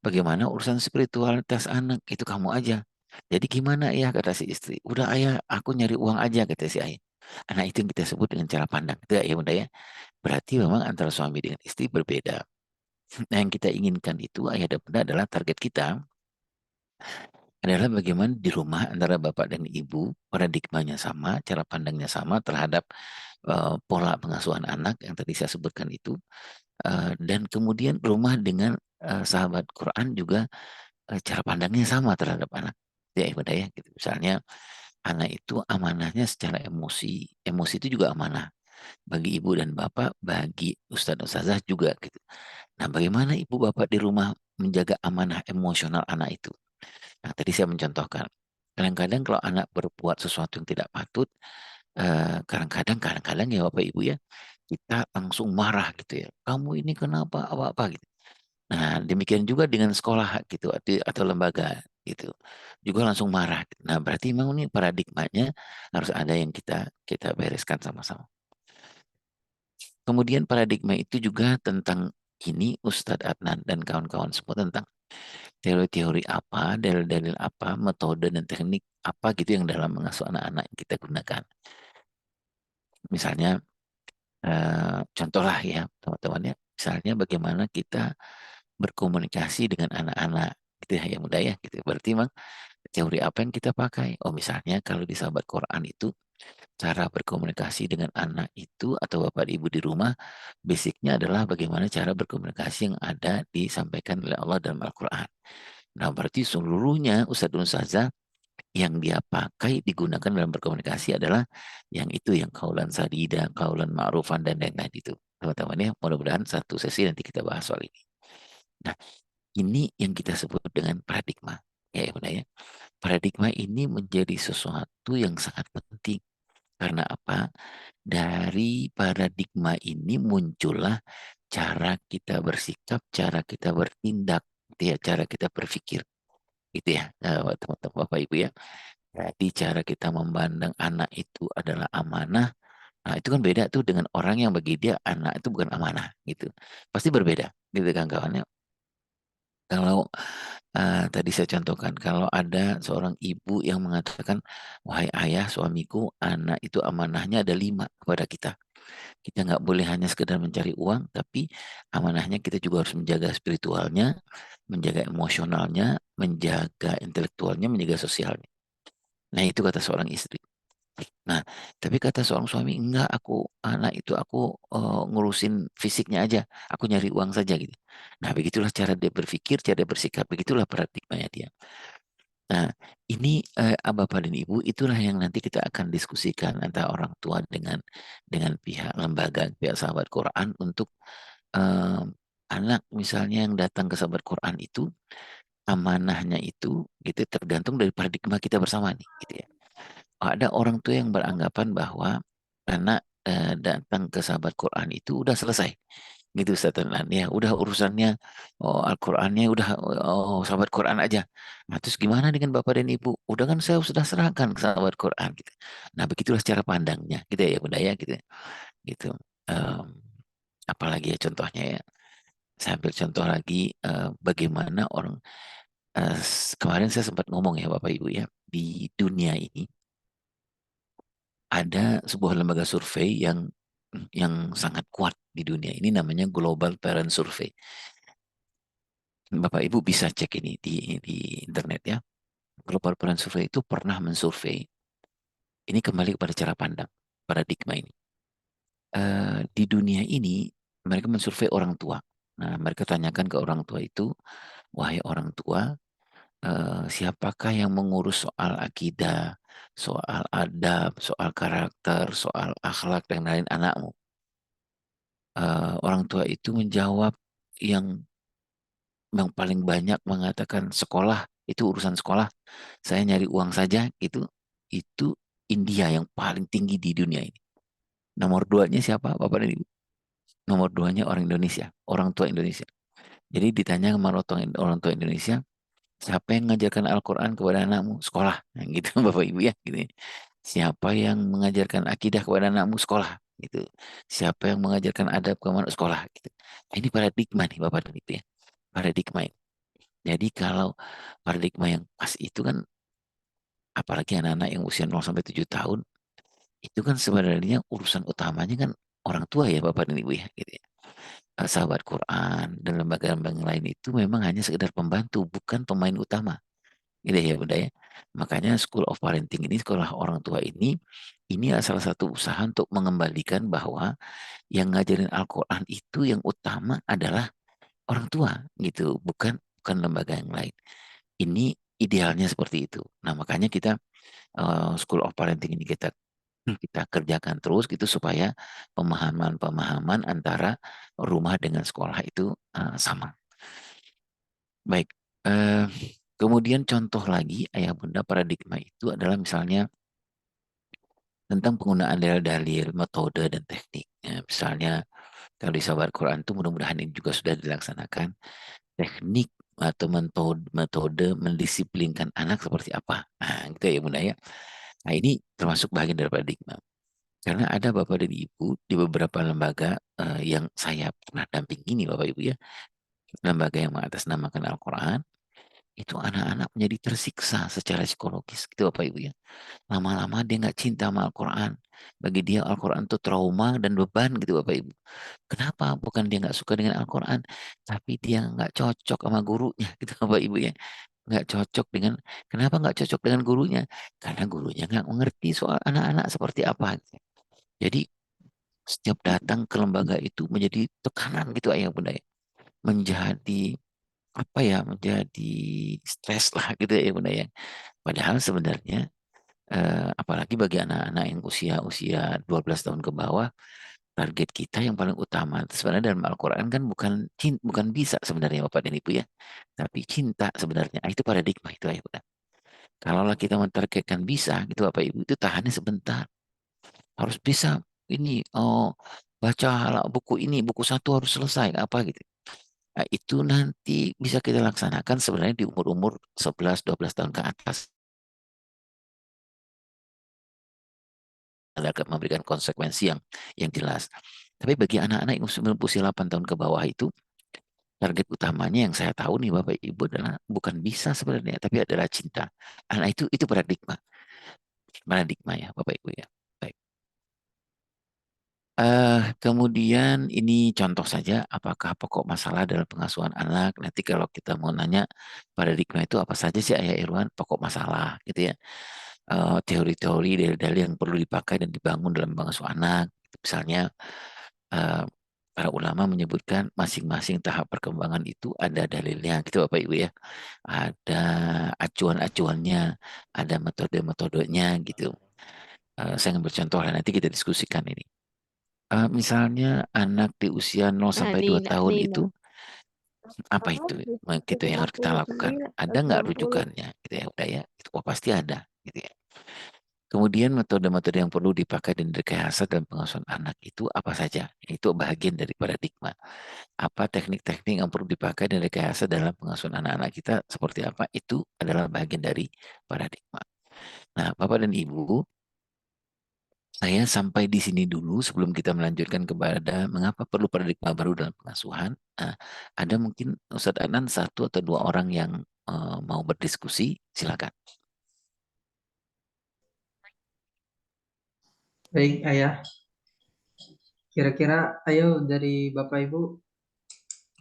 Bagaimana urusan spiritualitas anak? Itu kamu aja. Jadi gimana ya kata si istri? Udah ayah, aku nyari uang aja kata si ayah. Anak itu yang kita sebut dengan cara pandang. Itu ya udah ya. Berarti memang antara suami dengan istri berbeda. Nah yang kita inginkan itu ayah dan bunda adalah target kita adalah bagaimana di rumah antara bapak dan ibu paradigmanya sama, cara pandangnya sama terhadap pola pengasuhan anak yang tadi saya sebutkan itu. Dan kemudian rumah dengan sahabat Quran juga cara pandangnya sama terhadap anak. Ya ibadah ya gitu. Misalnya anak itu amanahnya secara emosi. Emosi itu juga amanah bagi ibu dan bapak, bagi ustadz ustazah juga gitu. Nah, bagaimana ibu bapak di rumah menjaga amanah emosional anak itu? Nah, tadi saya mencontohkan. Kadang-kadang kalau anak berbuat sesuatu yang tidak patut, kadang-kadang ya Bapak Ibu ya, kita langsung marah gitu ya. Kamu ini kenapa apa-apa gitu. Nah, demikian juga dengan sekolah gitu atau lembaga gitu. Juga langsung marah. Nah, berarti memang ini paradigmanya harus ada yang kita kita bereskan sama-sama. Kemudian paradigma itu juga tentang ini Ustadz Adnan dan kawan-kawan semua tentang teori-teori apa, dalil-dalil apa, metode dan teknik apa gitu yang dalam mengasuh anak-anak yang kita gunakan. Misalnya, contoh lah ya teman-teman ya, misalnya bagaimana kita berkomunikasi dengan anak-anak gitu ya, yang muda ya gitu. Berarti memang teori apa yang kita pakai? Oh misalnya kalau di sahabat Quran itu cara berkomunikasi dengan anak itu atau bapak ibu di rumah basicnya adalah bagaimana cara berkomunikasi yang ada disampaikan oleh Allah dalam Al-Quran. Nah berarti seluruhnya Ustadz dan Ustazah yang dia pakai digunakan dalam berkomunikasi adalah yang itu, yang kaulan sadida, kaulan ma'rufan dan lain-lain itu. Teman-teman ya, mudah-mudahan satu sesi nanti kita bahas soal ini. Nah, ini yang kita sebut dengan paradigma. Ya, ya, benar ya. Paradigma ini menjadi sesuatu yang sangat penting. Karena apa? Dari paradigma ini muncullah cara kita bersikap, cara kita bertindak, gitu ya, cara kita berpikir. Gitu ya, teman-teman Bapak Ibu ya. Jadi cara kita memandang anak itu adalah amanah. Nah, itu kan beda tuh dengan orang yang bagi dia anak itu bukan amanah gitu. Pasti berbeda gitu kan kawannya. Kalau tadi saya contohkan, kalau ada seorang ibu yang mengatakan, wahai ayah, suamiku, anak itu amanahnya ada 5 kepada kita. Kita nggak boleh hanya sekedar mencari uang, tapi amanahnya kita juga harus menjaga spiritualnya, menjaga emosionalnya, menjaga intelektualnya, menjaga sosialnya. Nah itu kata seorang istri. Nah, tapi kata seorang suami, enggak, anak itu aku ngurusin fisiknya aja, aku nyari uang saja gitu. Nah, begitulah cara dia berpikir, cara dia bersikap, begitulah paradigmanya dia. Nah, ini Bapak dan Ibu, itulah yang nanti kita akan diskusikan antara orang tua dengan pihak lembaga, pihak sahabat Quran untuk eh, anak misalnya yang datang ke sahabat Quran itu, amanahnya itu gitu tergantung dari paradigma kita bersama nih, gitu ya. Ada orang tua yang beranggapan bahwa anak datang ke sahabat Quran itu udah selesai gitu Ustaz Adnan ya, udah urusannya Al-Qur'annya udah sahabat Quran aja. Nah, terus gimana dengan Bapak dan Ibu? Udah kan saya sudah serahkan ke sahabat Quran gitu. Nah, begitulah cara pandangnya gitu ya Bunda ya gitu. Gitu. Em, Apalagi ya contohnya ya. Saya ambil contoh lagi bagaimana orang kemarin saya sempat ngomong ya Bapak Ibu ya, di dunia ini ada sebuah lembaga survei yang sangat kuat di dunia ini, namanya Global Parent Survey. Bapak Ibu bisa cek ini di internet ya. Global Parent Survey itu pernah mensurvei. Ini kembali kepada cara pandang, paradigma ini. Di dunia ini mereka mensurvei orang tua. Nah, mereka tanyakan ke orang tua itu, wahai orang tua, siapakah yang mengurus soal akidah, soal adab, soal karakter, soal akhlak dan lain anakmu? Orang tua itu menjawab yang paling banyak mengatakan sekolah, itu urusan sekolah. Saya nyari uang saja, itu India yang paling tinggi di dunia ini. Nomor duanya siapa, Bapak dan Ibu? Nomor duanya orang Indonesia, orang tua Indonesia. Jadi ditanya sama orang tua Indonesia, siapa yang mengajarkan Al-Quran kepada anakmu? Sekolah. Nah, gitu Bapak Ibu ya. Gitu. Siapa yang mengajarkan akidah kepada anakmu? Sekolah. Gitu. Siapa yang mengajarkan adab kepada sekolah? Gitu. Nah, ini paradigma nih Bapak dan Ibu ya. Paradigma ini. Jadi kalau paradigma yang pas itu kan, apalagi anak-anak yang usia 0 sampai 7 tahun, itu kan sebenarnya urusan utamanya kan orang tua ya Bapak dan Ibu ya. Gitu ya. Sahabat Quran dan lembaga-lembaga lain itu memang hanya sekedar pembantu, bukan pemain utama. Gitu ya Bunda ya. Makanya School of Parenting ini, sekolah orang tua ini adalah salah satu usaha untuk mengembalikan bahwa yang ngajarin Al-Quran itu yang utama adalah orang tua gitu, bukan lembaga yang lain. Ini idealnya seperti itu. Nah makanya kita School of Parenting ini kita kerjakan terus gitu supaya pemahaman-pemahaman antara rumah dengan sekolah itu sama. Baik. Kemudian contoh lagi ayah bunda paradigma itu adalah misalnya tentang penggunaan dalil-dalil, metode dan teknik. Ya, misalnya kalau di Sahabat Quran itu mudah-mudahan ini juga sudah dilaksanakan. Teknik atau metode mendisiplinkan anak seperti apa. Nah, gitu ya bunda ya. Nah ini termasuk bagian dari paradigma. Karena ada Bapak dan Ibu di beberapa lembaga yang saya pernah dampingi ini Bapak Ibu ya. Lembaga yang mengatasnamakan Al-Quran. Itu anak-anak menjadi tersiksa secara psikologis gitu Bapak Ibu ya. Lama-lama dia nggak cinta sama Al-Quran. Bagi dia Al-Quran itu trauma dan beban gitu Bapak Ibu. Kenapa? Bukan dia nggak suka dengan Al-Quran, tapi dia nggak cocok sama gurunya gitu Bapak Ibu ya. Nggak cocok dengan, kenapa nggak cocok dengan gurunya? Karena gurunya nggak mengerti soal anak-anak seperti apa. Gitu. Jadi setiap datang ke lembaga itu menjadi tekanan gitu ayah bunda ya. Menjadi apa ya, menjadi stres lah gitu ya bunda ya. Padahal sebenarnya apalagi bagi anak-anak yang usia 12 tahun ke bawah, target kita yang paling utama sebenarnya dalam Al-Quran kan bukan bisa sebenarnya Bapak dan Ibu ya, tapi cinta sebenarnya. Itu paradigma itu ya bunda. Kalaulah kita mentargetkan bisa gitu Bapak Ibu, itu tahannya sebentar. Harus bisa ini, baca buku ini, buku satu harus selesai apa gitu. Nah, itu nanti bisa kita laksanakan sebenarnya di umur-umur 11-12 tahun ke atas. Akan memberikan konsekuensi yang jelas. Tapi bagi anak-anak yang usia 8 tahun ke bawah itu, target utamanya yang saya tahu nih Bapak Ibu adalah bukan bisa sebenarnya, tapi adalah cinta. Anak itu paradigma. Paradigma ya Bapak Ibu ya. Baik. Kemudian ini contoh saja, apakah pokok masalah dalam pengasuhan anak? Nanti kalau kita mau nanya paradigma itu apa saja sih Ayah Irwan? Pokok masalah gitu ya. Teori-teori dalil-dalil yang perlu dipakai dan dibangun dalam pengasuhan anak. Misalnya para ulama menyebutkan masing-masing tahap perkembangan itu ada dalilnya gitu Bapak Ibu ya. Ada acuan-acuannya, ada metode-metodenya gitu. Saya ngambil contoh lah, nanti kita diskusikan ini. Misalnya anak di usia 0 sampai 2 tahun itu apa itu gitu yang harus kita lakukan? Ada nggak rujukannya gitu ya udah ya? Oh pasti ada gitu ya. Kemudian metode-metode yang perlu dipakai dan direkayasa dalam pengasuhan anak itu apa saja? Itu bagian dari paradigma. Apa teknik-teknik yang perlu dipakai dan direkayasa dalam pengasuhan anak-anak kita seperti apa? Itu adalah bagian dari paradigma. Nah, Bapak dan Ibu, saya sampai di sini dulu sebelum kita melanjutkan kepada mengapa perlu paradigma baru dalam pengasuhan. Nah, ada mungkin Ustadz Anan 1 atau 2 orang yang mau berdiskusi, silakan. Baik, Ayah. Kira-kira ayo dari Bapak Ibu,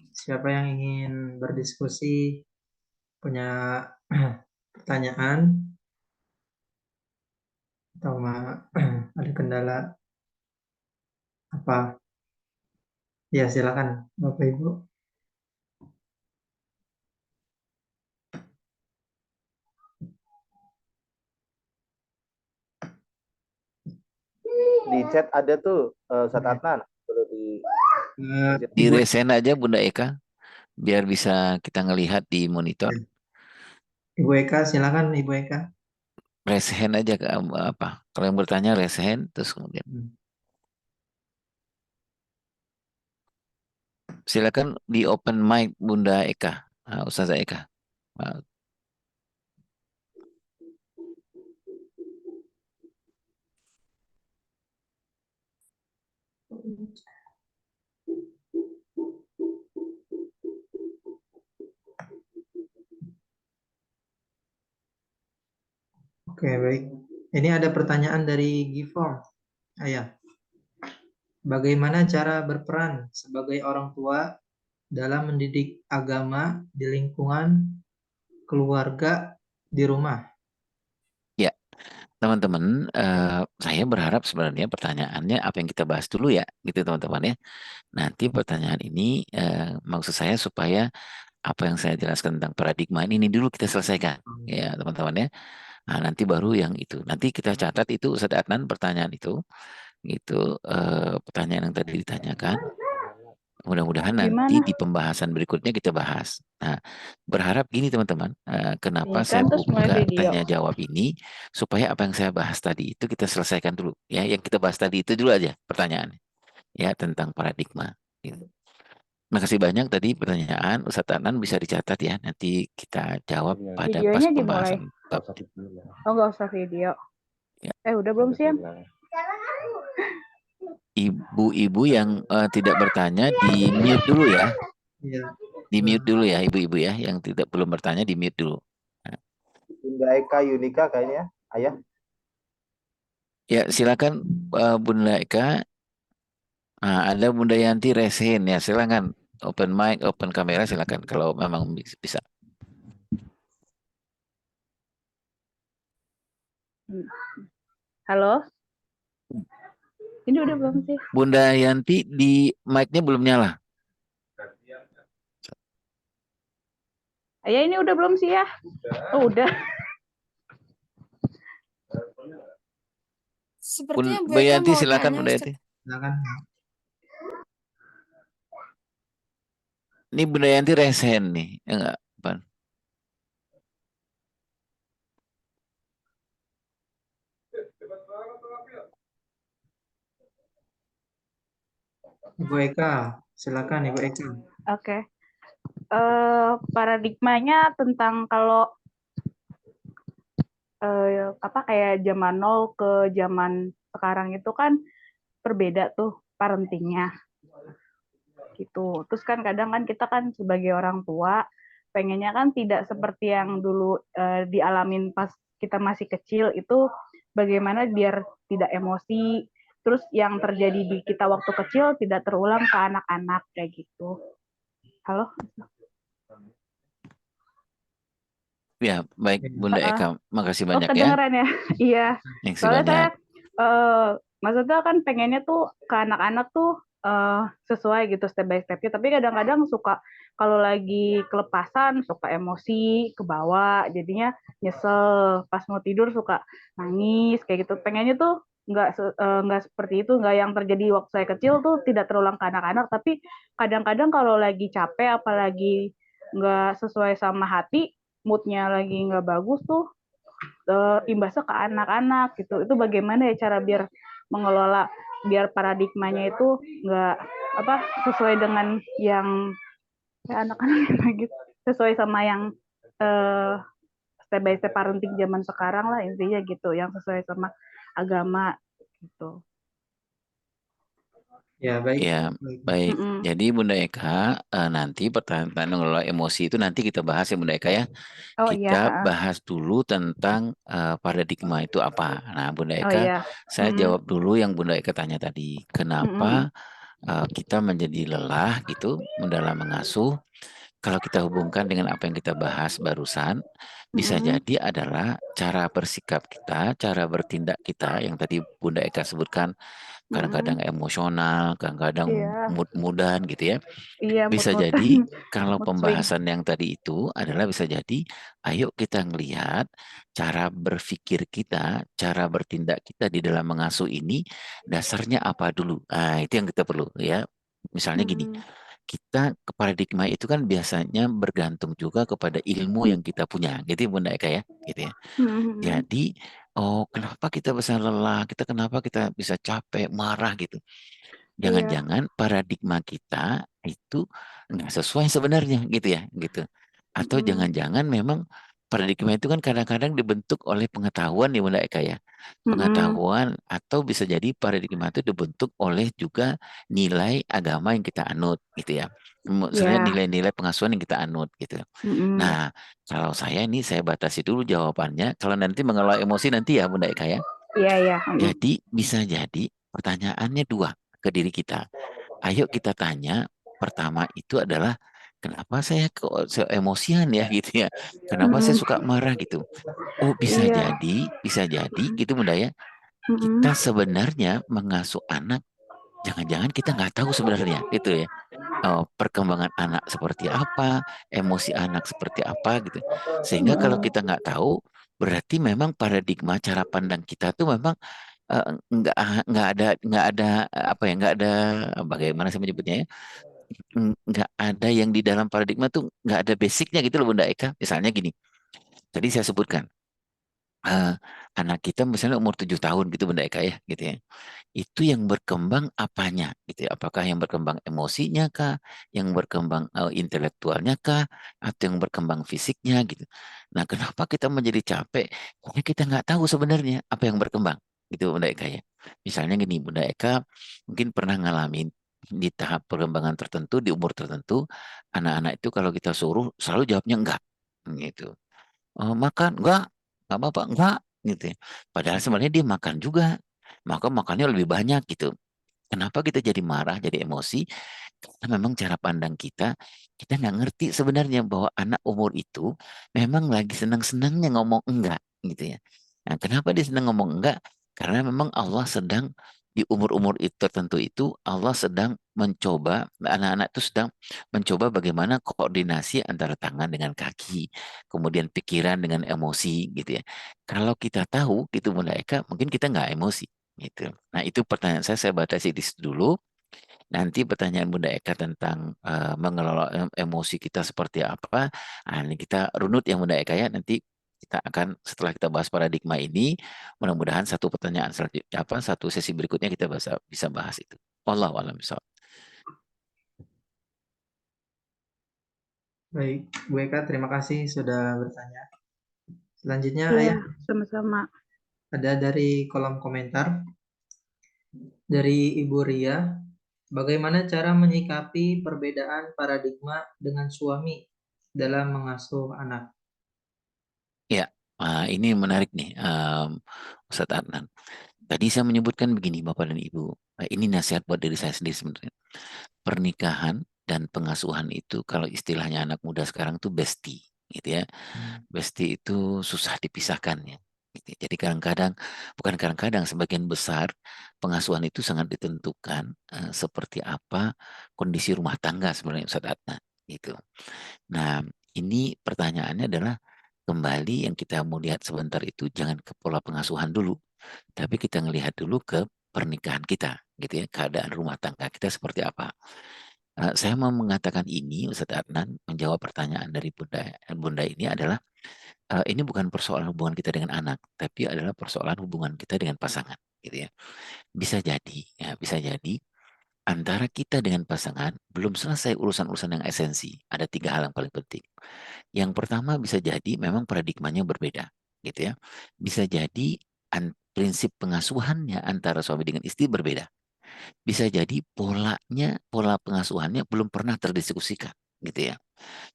siapa yang ingin berdiskusi, punya pertanyaan, atau ada kendala apa? Ya, silakan Bapak Ibu. Di chat ada tuh Ustaz Adnan. Boleh di Di Ibu, resen aja Bunda Eka, biar bisa kita ngelihat di monitor. Ibu Eka, silakan Ibu Eka. Raise hand aja ke apa? Kalau yang bertanya raise hand, terus kemudian silakan di open mic Bunda Eka, Ustazah Eka. Nah, Oke, baik. Ini ada pertanyaan dari Givom. Ayah, bagaimana cara berperan sebagai orang tua dalam mendidik agama di lingkungan keluarga di rumah? ya, teman-teman, saya berharap sebenarnya pertanyaannya apa yang kita bahas dulu ya, gitu teman-teman ya. Nanti pertanyaan ini maksud saya supaya apa yang saya jelaskan tentang paradigma ini dulu kita selesaikan, ya teman-teman ya. Nah, nanti baru yang itu. Nanti kita catat itu Ustaz Adnan pertanyaan itu, pertanyaan yang tadi ditanyakan. Mudah-mudahan nanti Gimana? di pembahasan berikutnya kita bahas. Nah, berharap gini teman-teman, kenapa Ini saya kan terus mulai buka video. tanya jawab ini supaya apa yang saya bahas tadi itu kita selesaikan dulu, ya. Yang kita bahas tadi itu dulu aja pertanyaannya, ya tentang paradigma. Gitu. Makasih banyak tadi pertanyaan Ustadz Anan bisa dicatat ya. Nanti kita jawab pada pas Videonya dimulai. pembahasan bab. Oh, nggak usah video. Ya. Udah belum sih? Ibu-ibu yang tidak bertanya di mute dulu ya. Iya. Di mute dulu ya ibu-ibu ya yang tidak belum bertanya di mute dulu. Nah, Bunda Eka Yunika kayaknya, Ayah. ya silakan Bunda Eka. Nah, ada Bunda Yanti Resen ya silakan open mic, open kamera silakan kalau memang bisa. Halo? Ini udah belum sih? Bunda Yanti di mic-nya belum nyala. Ayah, ini udah belum sih ya? Oh, udah. Sepertinya Bu Bu Eka Yanti mau silakan tanya, Bunda Ustaz. Yanti. Silakan. Ini Bunda Yanti Resen nih. Ya enggak? Pan. Ibu Eka, silakan Ibu Eka. Oke. Paradigmanya tentang kalau kayak zaman nol ke zaman sekarang itu kan berbeda tuh parentingnya gitu. Terus kan kadang kan kita kan sebagai orang tua pengennya kan tidak seperti yang dulu dialamin pas kita masih kecil itu, bagaimana biar tidak emosi, terus yang terjadi di kita waktu kecil tidak terulang ke anak-anak kayak gitu. Halo? Ya, baik Bunda Eka. Makasih Oh, banyak ya. kedengeran ya? Iya. Makasih Soalnya saya banyak. maksudnya kan pengennya tuh ke anak-anak tuh sesuai gitu step by step-nya, tapi kadang-kadang suka kalau lagi kelepasan suka emosi ke bawah, jadinya nyesel, pas mau tidur suka nangis kayak gitu. Pengennya tuh nggak seperti itu, nggak yang terjadi waktu saya kecil tuh tidak terulang ke anak-anak, tapi kadang-kadang kalau lagi capek apalagi nggak sesuai sama hati, moodnya lagi nggak bagus tuh imbasnya ke anak-anak gitu. Itu bagaimana ya cara biar mengelola biar paradigmanya itu nggak sesuai dengan yang anak-anak gitu, sesuai sama yang step by step parenting zaman sekarang lah intinya gitu, yang sesuai sama agama gitu. Ya, baik. Ya, Baik. baik. Mm-mm. Jadi Bunda Eka, nanti pertanyaan mengelola emosi itu nanti kita bahas ya Bunda Eka ya. Oh iya, Kita ha. bahas dulu tentang paradigma itu apa. Nah, Bunda Oh Eka, iya. saya Mm-mm. jawab dulu yang Bunda Eka tanya tadi. Mm-mm. Kenapa kita menjadi lelah gitu dalam mengasuh? Kalau kita hubungkan dengan apa yang kita bahas barusan, bisa Mm-mm. jadi adalah cara bersikap kita, cara bertindak kita yang tadi Bunda Eka sebutkan, Mm-mm. kadang-kadang emosional, kadang-kadang Iya, mood-moodan gitu ya. iya Bisa mood jadi kalau mood swing. pembahasan yang tadi itu adalah bisa jadi, ayo kita ngelihat cara berpikir kita, cara bertindak kita di dalam mengasuh ini, dasarnya apa dulu. Nah, itu yang kita perlu ya. Misalnya gini, Mm-mm. kita ke paradigma itu kan biasanya bergantung juga kepada ilmu yang kita punya, gitu ya Bunda Eka ya, gitu ya. Mm-mm. Jadi, oh kenapa kita bisa lelah, kenapa kita bisa capek, marah gitu. Iya. Jangan-jangan paradigma kita itu nggak sesuai sebenarnya gitu ya, gitu. Atau Mm-mm. jangan-jangan memang paradigma itu kan kadang-kadang dibentuk oleh pengetahuan ya Bunda Eka ya. Mm-mm. Pengetahuan atau bisa jadi paradigma itu dibentuk oleh juga nilai agama yang kita anut gitu ya. Maksudnya Iya. nilai-nilai pengasuhan yang kita anut gitu. Mm-mm. Nah, kalau saya ini saya batasi dulu jawabannya. Kalau nanti mengelola emosi nanti ya Bunda Eka ya. Iya, iya. Mm-mm. Jadi bisa jadi pertanyaannya dua ke diri kita. Ayo kita tanya, pertama itu adalah kenapa saya kok emosian ya gitu ya. Kenapa saya Mm-mm. suka marah gitu. Oh Iya. bisa jadi gitu Bunda ya. Mm-mm. Kita sebenarnya mengasuh anak, jangan-jangan kita nggak tahu sebenarnya gitu ya. Oh, perkembangan anak seperti apa, emosi anak seperti apa gitu. Sehingga kalau Mm-mm. kita nggak tahu, berarti memang paradigma cara pandang kita tuh memang nggak ada apa ya nggak ada bagaimana saya menyebutnya ya nggak ada yang di dalam paradigma tuh nggak ada basicnya gitu loh Bunda Eka. Misalnya gini, tadi saya sebutkan eh, anak kita misalnya umur 7 tahun gitu Bunda Eka ya gitu ya. Itu yang berkembang apanya gitu ya. Apakah yang berkembang emosinya kah, yang berkembang intelektualnya kah, atau yang berkembang fisiknya gitu. Nah, kenapa kita menjadi capek? Karena kita nggak tahu sebenarnya apa yang berkembang gitu Bunda Eka ya. Misalnya gini Bunda Eka mungkin pernah ngalamin di tahap perkembangan tertentu, di umur tertentu, anak-anak itu kalau kita suruh selalu jawabnya enggak gitu. Oh, makan enggak apa-apa enggak gitu ya. Padahal sebenarnya dia makan juga, maka makannya lebih banyak gitu. Kenapa kita jadi marah, jadi emosi? Karena memang cara pandang kita nggak ngerti sebenarnya bahwa anak umur itu memang lagi senang-senangnya ngomong enggak gitu ya. Nah, kenapa dia senang ngomong enggak? Karena memang Allah sedang di umur-umur itu tertentu itu Allah sedang mencoba anak-anak itu sedang mencoba bagaimana koordinasi antara tangan dengan kaki, kemudian pikiran dengan emosi gitu ya. Kalau kita tahu gitu Bunda Eka, mungkin kita nggak emosi gitu. Nah, itu pertanyaan saya batasi di situ dulu. Nanti pertanyaan Bunda Eka tentang mengelola emosi kita seperti apa. Nah, ini kita runut yang Bunda Eka ya. Nanti kita akan setelah kita bahas paradigma ini, mudah-mudahan satu pertanyaan selanjutnya apa satu sesi berikutnya kita bisa bahas itu. Wallahu a'lam bishawab. Baik, Bu Eka, terima kasih sudah bertanya. Selanjutnya, Iya, Ayah, sama-sama. ada dari kolom komentar dari Ibu Ria. Bagaimana cara menyikapi perbedaan paradigma dengan suami dalam mengasuh anak? Ya, ini menarik nih, Ustadz Adnan. Tadi saya menyebutkan begini, Bapak dan Ibu. Ini nasihat buat diri saya sendiri sebenarnya. Pernikahan dan pengasuhan itu, kalau istilahnya anak muda sekarang tuh bestie, gitu ya. Bestie itu susah dipisahkan ya. Gitu ya. Jadi kadang-kadang, bukan kadang-kadang, sebagian besar pengasuhan itu sangat ditentukan seperti apa kondisi rumah tangga sebenarnya Ustadz Adnan. Gitu. Nah, ini pertanyaannya adalah kembali yang kita mau lihat sebentar itu jangan ke pola pengasuhan dulu, tapi kita ngelihat dulu ke pernikahan kita, gitu ya, keadaan rumah tangga kita seperti apa. Saya mau mengatakan ini, Ustadz Adnan, menjawab pertanyaan dari Bunda ini adalah ini bukan persoalan hubungan kita dengan anak, tapi adalah persoalan hubungan kita dengan pasangan, gitu ya. Bisa jadi antara kita dengan pasangan belum selesai urusan-urusan yang esensi. Ada 3 hal yang paling penting. Yang pertama bisa jadi memang paradigmanya berbeda, gitu ya. Bisa jadi prinsip pengasuhannya antara suami dengan istri berbeda. bisa jadi pola pengasuhannya belum pernah terdiskusikan, gitu ya.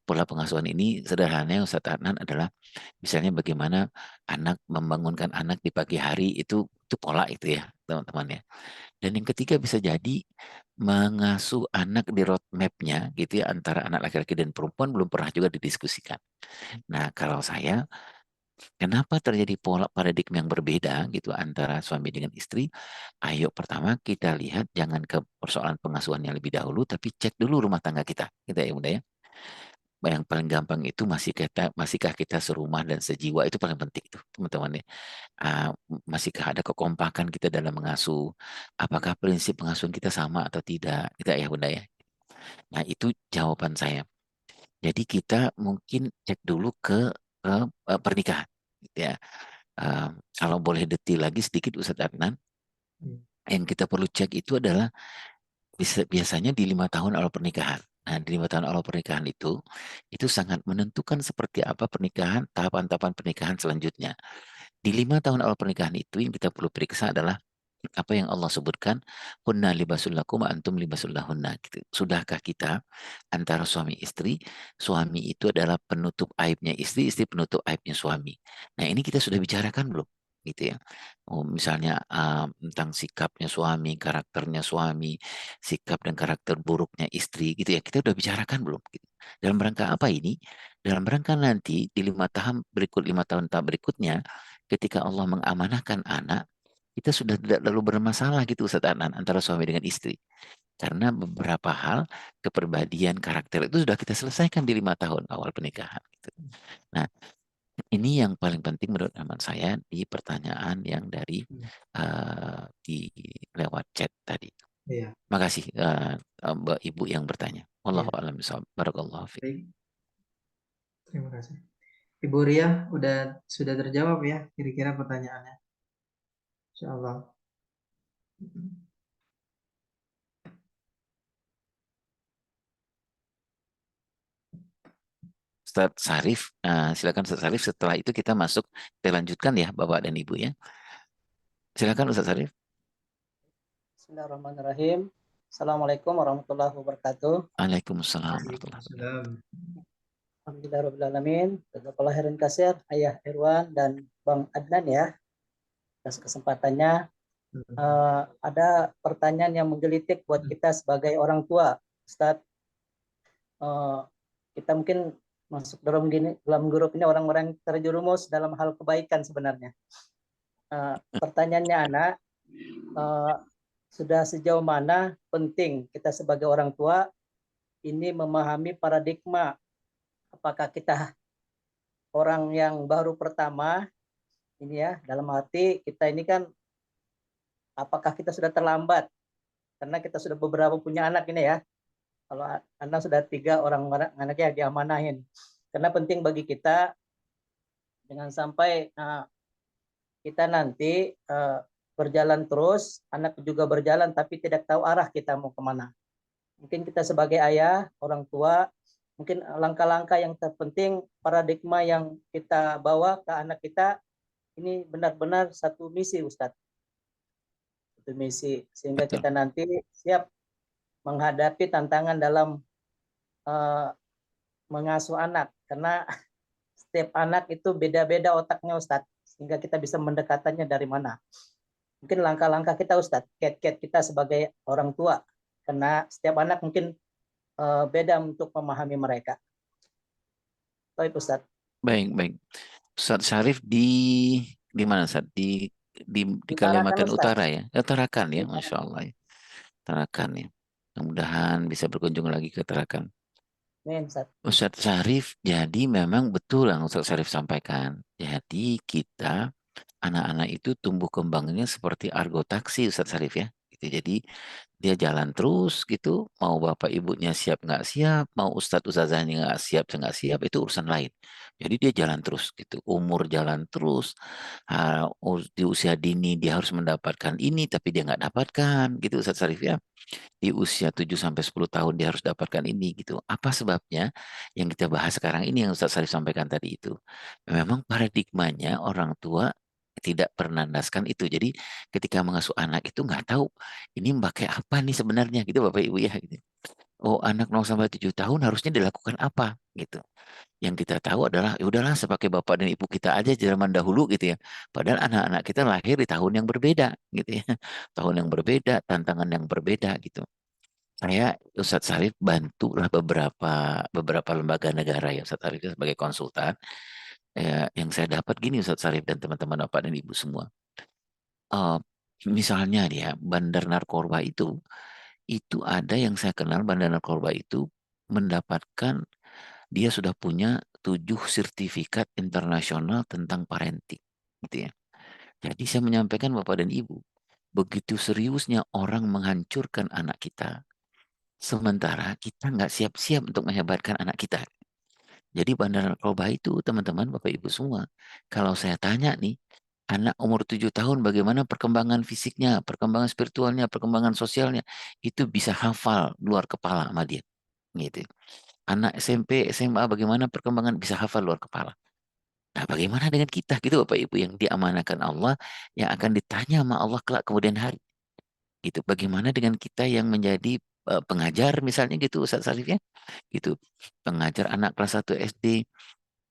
Pola pengasuhan ini sederhananya Ustadz Adnan adalah misalnya bagaimana anak membangunkan anak di pagi hari itu pola itu ya teman-teman ya. Dan yang ketiga bisa jadi mengasuh anak di roadmap-nya gitu ya antara anak laki-laki dan perempuan belum pernah juga didiskusikan. Nah kalau saya kenapa terjadi pola paradigma yang berbeda gitu antara suami dengan istri? Ayo pertama kita lihat jangan ke persoalan pengasuhannya lebih dahulu, tapi cek dulu rumah tangga kita, gitu ya Bunda ya. Yang paling gampang itu masihkah kita serumah dan sejiwa, itu paling penting itu teman-teman ya. Masihkah ada kekompakan kita dalam mengasuh? Apakah prinsip pengasuhan kita sama atau tidak? Gitu ya Bunda ya. Nah itu jawaban saya. Jadi kita mungkin cek dulu ke pernikahan, gitu ya. Kalau boleh detail lagi sedikit Ustadz Adnan, yang kita perlu cek itu adalah biasanya di 5 tahun awal pernikahan. Nah, di 5 tahun awal pernikahan itu sangat menentukan seperti apa pernikahan, tahapan-tahapan pernikahan selanjutnya. Di 5 tahun awal pernikahan itu yang kita perlu periksa adalah apa yang Allah sebutkan, hunna libasul lakum wa antum libasul lahunna, gitu. Sudahkah kita antara suami istri, suami itu adalah penutup aibnya istri, istri penutup aibnya suami. Nah, ini kita sudah bicarakan belum? Gitu ya. Misalnya tentang sikapnya suami, karakternya suami, sikap dan karakter buruknya istri, gitu ya. Kita udah bicarakan belum? Gitu. Dalam rangka apa ini? Dalam rangka nanti di 5 tahun tahap berikutnya, ketika Allah mengamanahkan anak, kita sudah tidak lalu bermasalah gitu Ustaz Anan antara suami dengan istri. Karena beberapa hal kepribadian karakter itu sudah kita selesaikan di 5 tahun awal pernikahan. Gitu. Nah, ini yang paling penting menurut teman saya di pertanyaan yang dari di lewat chat tadi. Iya. Makasih Mbak Ibu yang bertanya. Wallahu Iya. a'lam bishawab. Barakallahu fiik. Baik. Terima kasih. Ibu Ria sudah terjawab ya kira-kira pertanyaannya. Insyaallah. Ustaz Sarif, silakan Ustaz Sarif. Setelah itu kita lanjutkan ya Bapak dan Ibu ya. Silakan Ustaz Sarif. Bismillahirrahmanirrahim. Assalamualaikum warahmatullahi wabarakatuh. Waalaikumsalam warahmatullahi wabarakatuh. Alhamdulillahirrahmanirrahim. Jazakallahu khairan katsir Ayah Irwan dan Bang Adnan ya atas kesempatannya. Ada pertanyaan yang menggelitik buat kita sebagai orang tua, Ustadz. Kita mungkin masuk dalam grup ini orang-orang terjerumus dalam hal kebaikan sebenarnya. Pertanyaannya anak, sudah sejauh mana penting kita sebagai orang tua ini memahami paradigma, apakah kita orang yang baru pertama ini ya, dalam arti kita ini kan apakah kita sudah terlambat karena kita sudah beberapa punya anak ini ya. Kalau anak sudah 3 orang anaknya diamanahin, karena penting bagi kita jangan sampai kita nanti berjalan terus, anak juga berjalan tapi tidak tahu arah kita mau kemana. Mungkin kita sebagai ayah, orang tua, mungkin langkah-langkah yang terpenting, paradigma yang kita bawa ke anak kita, ini benar-benar satu misi Ustadz. Satu misi, sehingga kita nanti siap menghadapi tantangan dalam mengasuh anak. Karena setiap anak itu beda-beda otaknya Ustadz, sehingga kita bisa mendekatannya dari mana. Mungkin langkah-langkah kita Ustadz, kiat-kiat kita sebagai orang tua, karena setiap anak mungkin beda untuk memahami mereka. Baik Ustadz. Baik. Ustadz Syarif di mana Ustadz? Di Kalimantan Utara ya? Tarakan ya, Masya Allah ya. Tarakan ya. Mudah-mudahan bisa berkunjung lagi ke Tarakan. Ustadz Syarif, jadi memang betul yang Ustadz Syarif sampaikan. Jadi kita anak-anak itu tumbuh kembangnya seperti argo taksi Ustadz Syarif ya. Gitu. Jadi dia jalan terus gitu, mau bapak ibunya siap nggak siap, mau ustadz ustazahnya nggak siap, itu urusan lain. Jadi dia jalan terus gitu, umur jalan terus, di usia dini dia harus mendapatkan ini tapi dia nggak dapatkan gitu Ustadz Syarif ya. Di usia 7-10 tahun dia harus dapatkan ini gitu. Apa sebabnya? Yang kita bahas sekarang ini yang Ustadz Syarif sampaikan tadi itu. Memang paradigmanya orang tua tidak bernandaskan itu. Jadi ketika mengasuh anak itu nggak tahu ini pakai apa nih sebenarnya gitu Bapak Ibu ya gitu. Oh, anak 0 sampai 7 tahun harusnya dilakukan apa gitu. Yang kita tahu adalah ya udahlah sebagai bapak dan ibu kita aja zaman dahulu gitu ya. Padahal anak-anak kita lahir di tahun yang berbeda gitu ya. Tahun yang berbeda, tantangan yang berbeda gitu. Saya Ustadz Sarif bantulah beberapa lembaga negara ya Ustadz Sarif sebagai konsultan. Yang saya dapat gini Ustadz Sarif dan teman-teman bapak dan ibu semua. Eh, misalnya dia bandar narkoba itu ada yang saya kenal bandar narkoba itu mendapatkan dia sudah punya 7 sertifikat internasional tentang parenting gitu ya. Jadi saya menyampaikan Bapak dan Ibu, begitu seriusnya orang menghancurkan anak kita, sementara kita nggak siap-siap untuk menghebatkan anak kita. Jadi bandar narkoba itu teman-teman Bapak Ibu semua, kalau saya tanya nih, anak umur 7 tahun bagaimana perkembangan fisiknya, perkembangan spiritualnya, perkembangan sosialnya, itu bisa hafal luar kepala sama dia. Gitu. Anak SMP, SMA bagaimana perkembangan bisa hafal luar kepala. Nah, bagaimana dengan kita gitu Bapak Ibu yang diamanahkan Allah yang akan ditanya sama Allah kelak kemudian hari. Gitu. Bagaimana dengan kita yang menjadi pengajar misalnya gitu Ustaz Sarif ya. Gitu. Pengajar anak kelas 1 SD.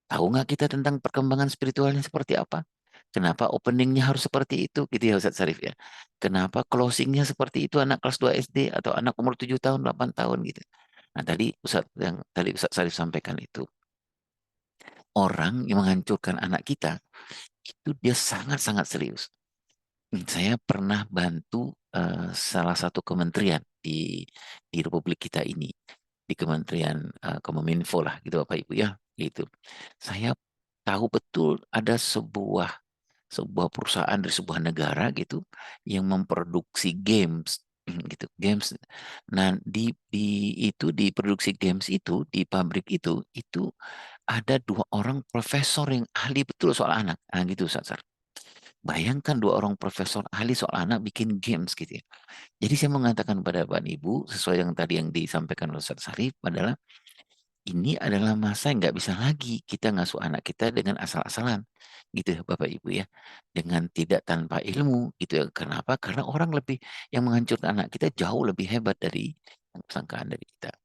Tahu nggak kita tentang perkembangan spiritualnya seperti apa? Kenapa openingnya harus seperti itu gitu ya Ustaz Sarif ya. Kenapa closingnya seperti itu anak kelas 2 SD atau anak umur 7 tahun, 8 tahun gitu. Nah, tadi Ustaz Sarif sampaikan itu. Orang yang menghancurkan anak kita itu dia sangat-sangat serius. Saya pernah bantu salah satu kementerian di Republik kita ini, di Kementerian Kominfo lah gitu Bapak Ibu ya, gitu. Saya tahu betul ada sebuah perusahaan dari sebuah negara gitu yang memproduksi games gitu games. Nah di produksi games itu di pabrik itu ada 2 orang profesor yang ahli betul soal anak. Nah gitu Ustaz. Bayangkan 2 orang profesor ahli soal anak bikin games gitu ya. Jadi saya mengatakan pada Bapak Ibu sesuai yang tadi yang disampaikan oleh Ustaz Sarif adalah ini adalah masa yang nggak bisa lagi kita ngasuh anak kita dengan asal-asalan gitu ya Bapak Ibu ya, dengan tidak tanpa ilmu gitu ya. Kenapa? Karena orang lebih yang menghancurkan anak kita jauh lebih hebat dari yang sangkaan dari kita.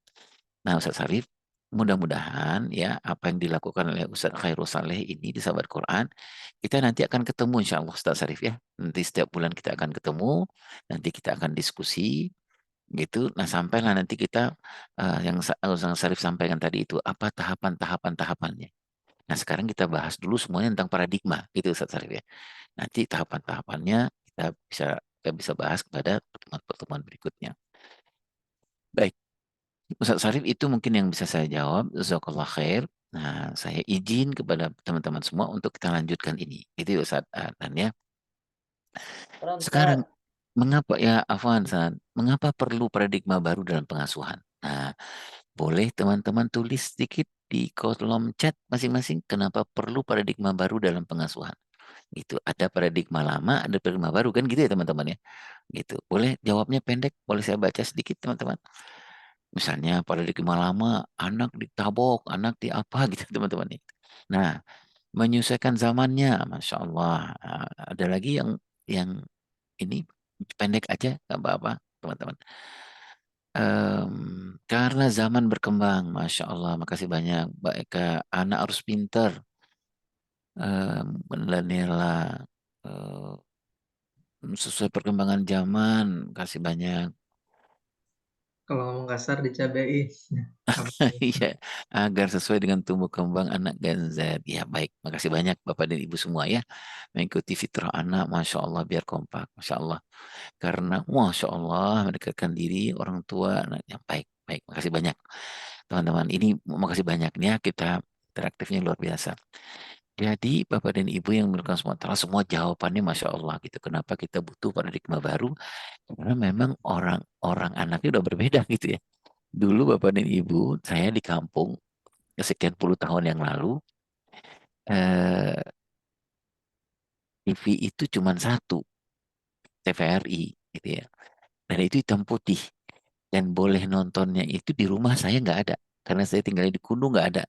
Nah Ustaz Sarif, mudah-mudahan ya apa yang dilakukan oleh Ustaz Khairul Saleh ini di Sahabat Quran, kita nanti akan ketemu insya Allah Ustaz Sarif ya. Nanti setiap bulan kita akan ketemu, nanti kita akan diskusi gitu. Nah, sampailah nanti kita yang Sarif sampaikan tadi itu apa tahapannya. Nah, sekarang kita bahas dulu semuanya tentang paradigma gitu Ustaz Sarif ya. Nanti tahapan-tahapannya kita bisa bahas pada pertemuan-pertemuan berikutnya. Baik, Ustaz Sarif itu mungkin yang bisa saya jawab. Jazakallah khair. Nah, saya izin kepada teman-teman semua untuk kita lanjutkan ini. Itu ya Ustaz dan ya. Sekarang mengapa ya Afwan, mengapa perlu paradigma baru dalam pengasuhan? Nah, boleh teman-teman tulis sedikit di kolom chat masing-masing kenapa perlu paradigma baru dalam pengasuhan. Gitu. Ada paradigma lama, ada paradigma baru kan gitu ya teman-teman ya. Gitu. Boleh jawabnya pendek, boleh saya baca sedikit teman-teman. Misalnya paradigma lama anak ditabok, anak di apa gitu teman-teman. Nah, menyesuaikan zamannya, Masya Allah. Nah, ada lagi yang ini pendek aja, nggak apa-apa, teman-teman. Karena zaman berkembang, Masya Allah, makasih banyak, Mbak Eka. Anak harus pinter, menilai sesuai perkembangan zaman, kasih banyak. Kalau ngomong kasar dicabein. Iya, agar sesuai dengan tumbuh kembang anak Gen Z. Ya baik, makasih banyak Bapak dan Ibu semua ya. Mengikuti fitrah anak, Masya Allah, biar kompak, Masya Allah. Karena Masya Allah mendekatkan diri orang tua anaknya. Baik, baik, makasih banyak. Teman-teman, ini makasih banyak ya, kita interaktifnya luar biasa. Jadi Bapak dan Ibu yang melakukan semua jawabannya Masya Allah gitu. Kenapa kita butuh paradigma baru? Karena memang orang anaknya udah berbeda gitu ya. Dulu Bapak dan Ibu, saya di kampung sekian puluh tahun yang lalu, eh, TV itu cuma satu, TVRI gitu ya. Dan itu hitam putih. Dan boleh nontonnya itu di rumah saya nggak ada. Karena saya tinggal di Gunung nggak ada.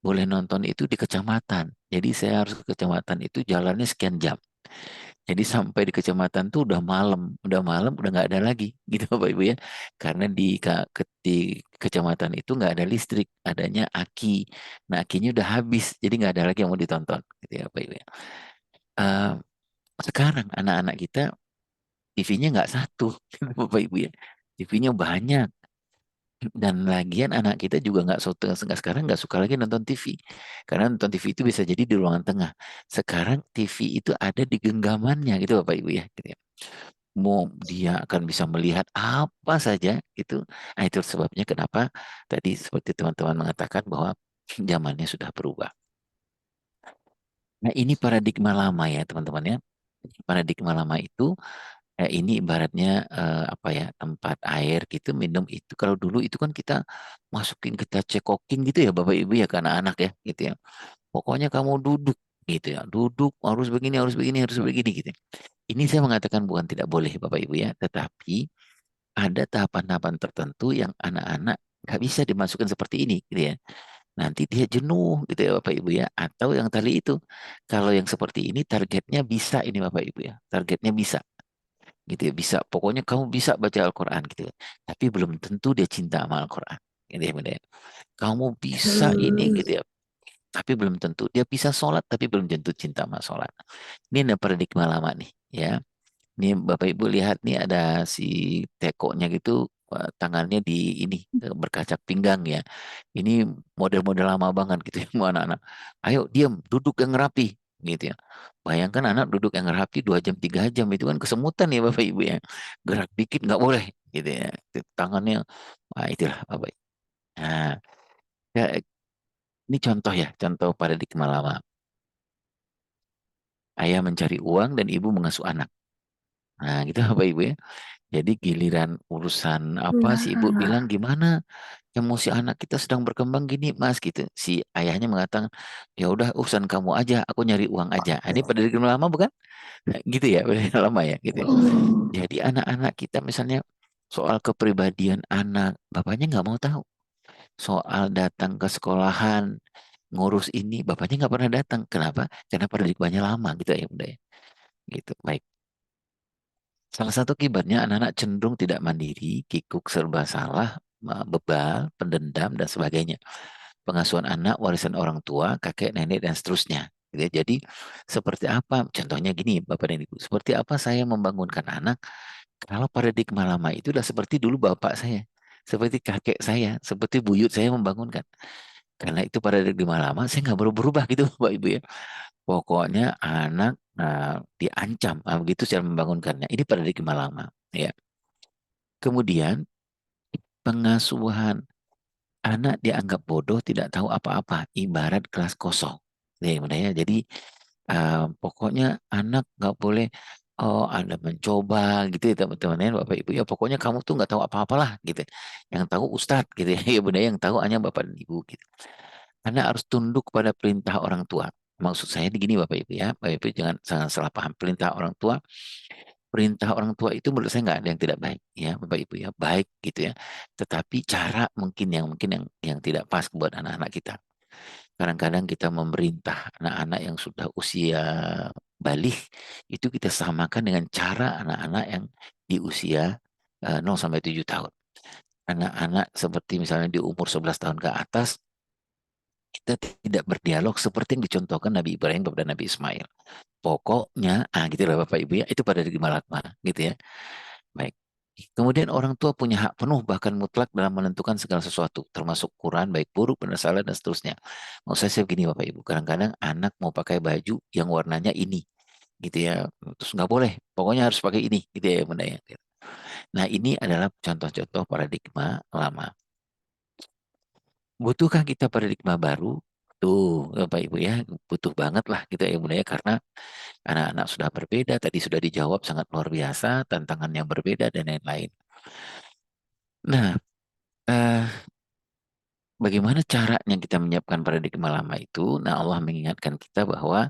Boleh nonton itu di kecamatan. Jadi saya harus ke kecamatan itu jalannya sekian jam. Jadi sampai di kecamatan tuh udah malam udah nggak ada lagi gitu Bapak Ibu ya. Karena di kecamatan itu nggak ada listrik, adanya aki. Nah akinya udah habis, jadi nggak ada lagi yang mau ditonton gitu ya Bapak Ibu ya. Eh, Sekarang anak-anak kita TV-nya nggak satu, Bapak Ibu ya. TV-nya banyak. Dan lagian anak kita juga nggak sekarang nggak suka lagi nonton TV, karena nonton TV itu bisa jadi di ruangan tengah. Sekarang TV itu ada di genggamannya gitu Bapak Ibu ya. Gitu ya. Mau dia akan bisa melihat apa saja gitu. Nah itu sebabnya kenapa tadi seperti teman-teman mengatakan bahwa zamannya sudah berubah. Nah ini paradigma lama ya teman-teman ya. Paradigma lama itu ini ibaratnya apa ya, tempat air gitu minum itu. Kalau dulu itu kan kita cekokin gitu ya Bapak Ibu ya ke anak-anak ya gitu ya. Pokoknya kamu duduk gitu ya. Duduk harus begini, harus begini, harus begini gitu. Ini saya mengatakan bukan tidak boleh Bapak Ibu ya, tetapi ada tahapan-tahapan tertentu yang anak-anak nggak bisa dimasukkan seperti ini gitu ya. Nanti dia jenuh gitu ya Bapak Ibu ya. Atau yang tadi itu, kalau yang seperti ini targetnya bisa ini Bapak Ibu ya. Targetnya bisa gitu ya, bisa. Pokoknya kamu bisa baca Al-Quran gitu ya. Tapi belum tentu dia cinta sama Al-Quran. Gitu ya, Bunda ya. Kamu bisa ini gitu ya. Tapi belum tentu. Dia bisa sholat tapi belum tentu cinta sama sholat. Ini ada paradigma lama nih ya. Nih Bapak Ibu lihat nih ada si tekonya gitu, tangannya di ini berkaca pinggang ya. Ini model-model lama banget gitu ya mau anak-anak. Ayo diam, duduk yang rapi gitu ya. Bayangkan anak duduk yang rapi 2 jam 3 jam itu kan kesemutan ya Bapak Ibu ya. Gerak dikit nggak boleh gitu ya. Tangannya, wah itulah Bapak Ibu. Nah, ya, ini contoh ya, contoh paradigma lama. Ayah mencari uang dan ibu mengasuh anak. Nah, gitu Bapak Ibu ya. Jadi giliran urusan apa si ibu bilang gimana emosi anak kita sedang berkembang gini mas gitu. Si ayahnya mengatakan ya udah urusan kamu aja, aku nyari uang aja. Ini pada dari lama bukan? Gitu ya, pada lama ya gitu. Jadi anak-anak kita misalnya soal kepribadian anak, bapaknya nggak mau tahu. Soal datang ke sekolahan, ngurus ini, bapaknya nggak pernah datang. Kenapa? Karena paradigmanya lama gitu ya, udah ya. Gitu. Baik. Salah satu akibatnya anak-anak cenderung tidak mandiri, kikuk serba salah, bebal, pendendam, dan sebagainya. Pengasuhan anak, warisan orang tua, kakek, nenek, dan seterusnya. Gitu ya. Jadi seperti apa? Contohnya gini, Bapak dan Ibu. Seperti apa saya membangunkan anak kalau paradigma lama itu adalah seperti dulu bapak saya. Seperti kakek saya, seperti buyut saya membangunkan. Karena itu paradigma lama, saya nggak berubah gitu Bapak Ibu ya. Pokoknya anak diancam, begitu cara membangunkannya. Ini paradigma lama, ya. Kemudian pengasuhan anak dianggap bodoh, tidak tahu apa-apa, ibarat kelas kosong. Ya. Jadi pokoknya anak nggak boleh Anda mencoba gitu ya teman-teman ya Bapak Ibu ya. Pokoknya kamu tuh nggak tahu apa-apalah gitu. Yang tahu Ustadz gitu ya, ya Bunda, yang tahu hanya Bapak dan Ibu gitu. Anda harus tunduk pada perintah orang tua. Maksud saya begini Bapak Ibu ya, Bapak Ibu jangan salah paham. Perintah orang tua itu menurut saya nggak ada yang tidak baik ya Bapak Ibu ya, baik gitu ya. Tetapi cara mungkin yang tidak pas buat anak-anak kita. Kadang-kadang kita memerintah anak-anak yang sudah usia balik itu kita samakan dengan cara anak-anak yang di usia 0 sampai 7 tahun. Anak-anak seperti misalnya di umur 11 tahun ke atas kita tidak berdialog seperti yang dicontohkan Nabi Ibrahim kepada Nabi Ismail. Pokoknya, gitu lah Bapak Ibu ya, itu pada di Malakma, gitu ya. Baik. Kemudian orang tua punya hak penuh bahkan mutlak dalam menentukan segala sesuatu, termasuk Quran, baik buruk, benar salah, dan seterusnya. Maksud saya begini Bapak Ibu, kadang-kadang anak mau pakai baju yang warnanya ini, gitu ya, terus nggak boleh, pokoknya harus pakai ini, gitu ya Bunda ya. Nah ini adalah contoh-contoh paradigma lama. Butuhkah kita paradigma baru? Tuh, Bapak Ibu ya, butuh banget lah gitu ya Bunda ya, karena anak-anak sudah berbeda, tadi sudah dijawab sangat luar biasa, tantangan yang berbeda dan lain-lain. Nah, eh, bagaimana caranya kita menyiapkan paradigma lama itu? Nah, Allah mengingatkan kita bahwa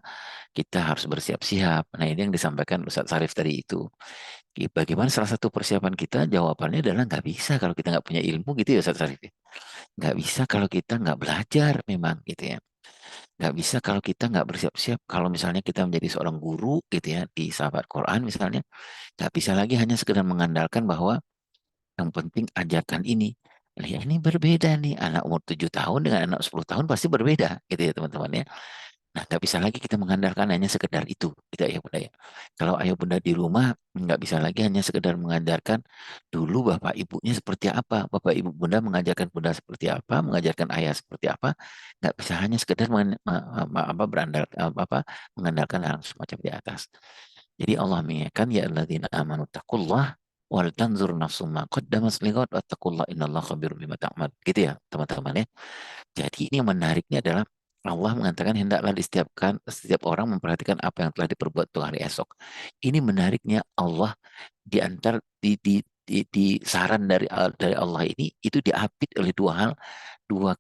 kita harus bersiap-siap. Nah, ini yang disampaikan Ustaz Sarif tadi itu. Bagaimana salah satu persiapan kita? Jawabannya adalah nggak bisa kalau kita nggak punya ilmu gitu ya Ustaz Sarif. Nggak bisa kalau kita nggak belajar memang gitu ya. Nggak bisa kalau kita nggak bersiap-siap. Kalau misalnya kita menjadi seorang guru gitu ya di sahabat Quran misalnya, nggak bisa lagi hanya sekedar mengandalkan bahwa yang penting ajarkan ini. Lah, ya ini berbeda nih. Anak umur 7 tahun dengan anak 10 tahun pasti berbeda gitu ya teman-teman ya. Nah, nggak bisa lagi kita mengandalkan hanya sekedar itu, tidak ayah bunda ya. Kalau ayah bunda di rumah, nggak bisa lagi hanya sekedar mengajarkan dulu bapak ibunya seperti apa, bapak ibu bunda mengajarkan bunda seperti apa, mengajarkan ayah seperti apa, nggak bisa hanya sekedar mengandalkan hal semacam di atas. Jadi Allah mengingatkan ya alladzina amanu taqullah wal tanzur nafsum ma qaddamat lighad wattaqullah innallaha khabirum bima ta'mal. Gitu ya, teman-teman ya. Jadi ini yang menariknya adalah Allah mengatakan hendaklah setiap orang memperhatikan apa yang telah diperbuat untuk hari esok. Ini menariknya Allah di saran dari Allah ini itu diapit oleh dua hal, dua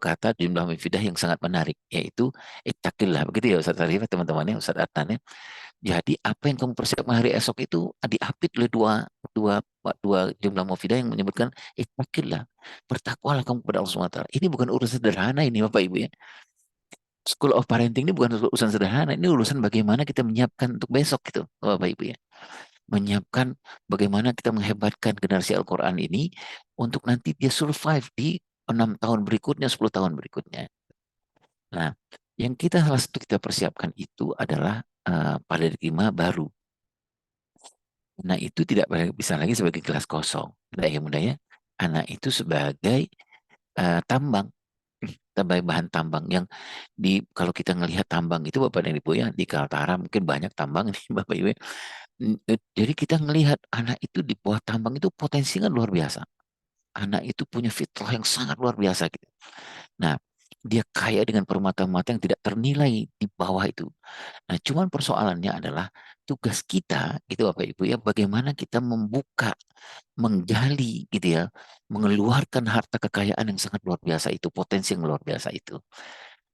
kata di jumlah mufidah yang sangat menarik, yaitu ittaqillah. Begitu ya Ustaz Arif, teman-teman ya, Ustaz Adnan ya. Jadi apa yang kamu persiapkan hari esok itu diapit oleh dua dua jumlah mufidah yang menyebutkan ittaqillah. Bertakwalah kamu kepada Allah SWT. Ini bukan urusan sederhana ini Bapak Ibu ya. School of Parenting ini bukan urusan sederhana. Ini urusan bagaimana kita menyiapkan untuk besok gitu Bapak Ibu ya. Menyiapkan bagaimana kita menghebatkan generasi Al-Quran ini untuk nanti dia survive di 6 tahun berikutnya, 10 tahun berikutnya. Nah, yang salah satu kita persiapkan itu adalah paradigma baru. Nah, itu tidak bisa lagi sebagai kelas kosong. Tidak ya mudah ya. Anak itu sebagai tambang, sebagai bahan tambang yang kalau kita ngelihat tambang itu Bapak dan Ibu ya, di Kaltara mungkin banyak tambang nih Bapak Ibu ya. Jadi kita ngelihat anak itu di bawah tambang itu potensinya luar biasa. Anak itu punya fitrah yang sangat luar biasa gitu. Nah, dia kaya dengan permata-mata yang tidak ternilai di bawah itu. Nah, cuman persoalannya adalah tugas kita, gitu Bapak Ibu ya, bagaimana kita membuka, menggali gitu ya, mengeluarkan harta kekayaan yang sangat luar biasa itu, potensi yang luar biasa itu.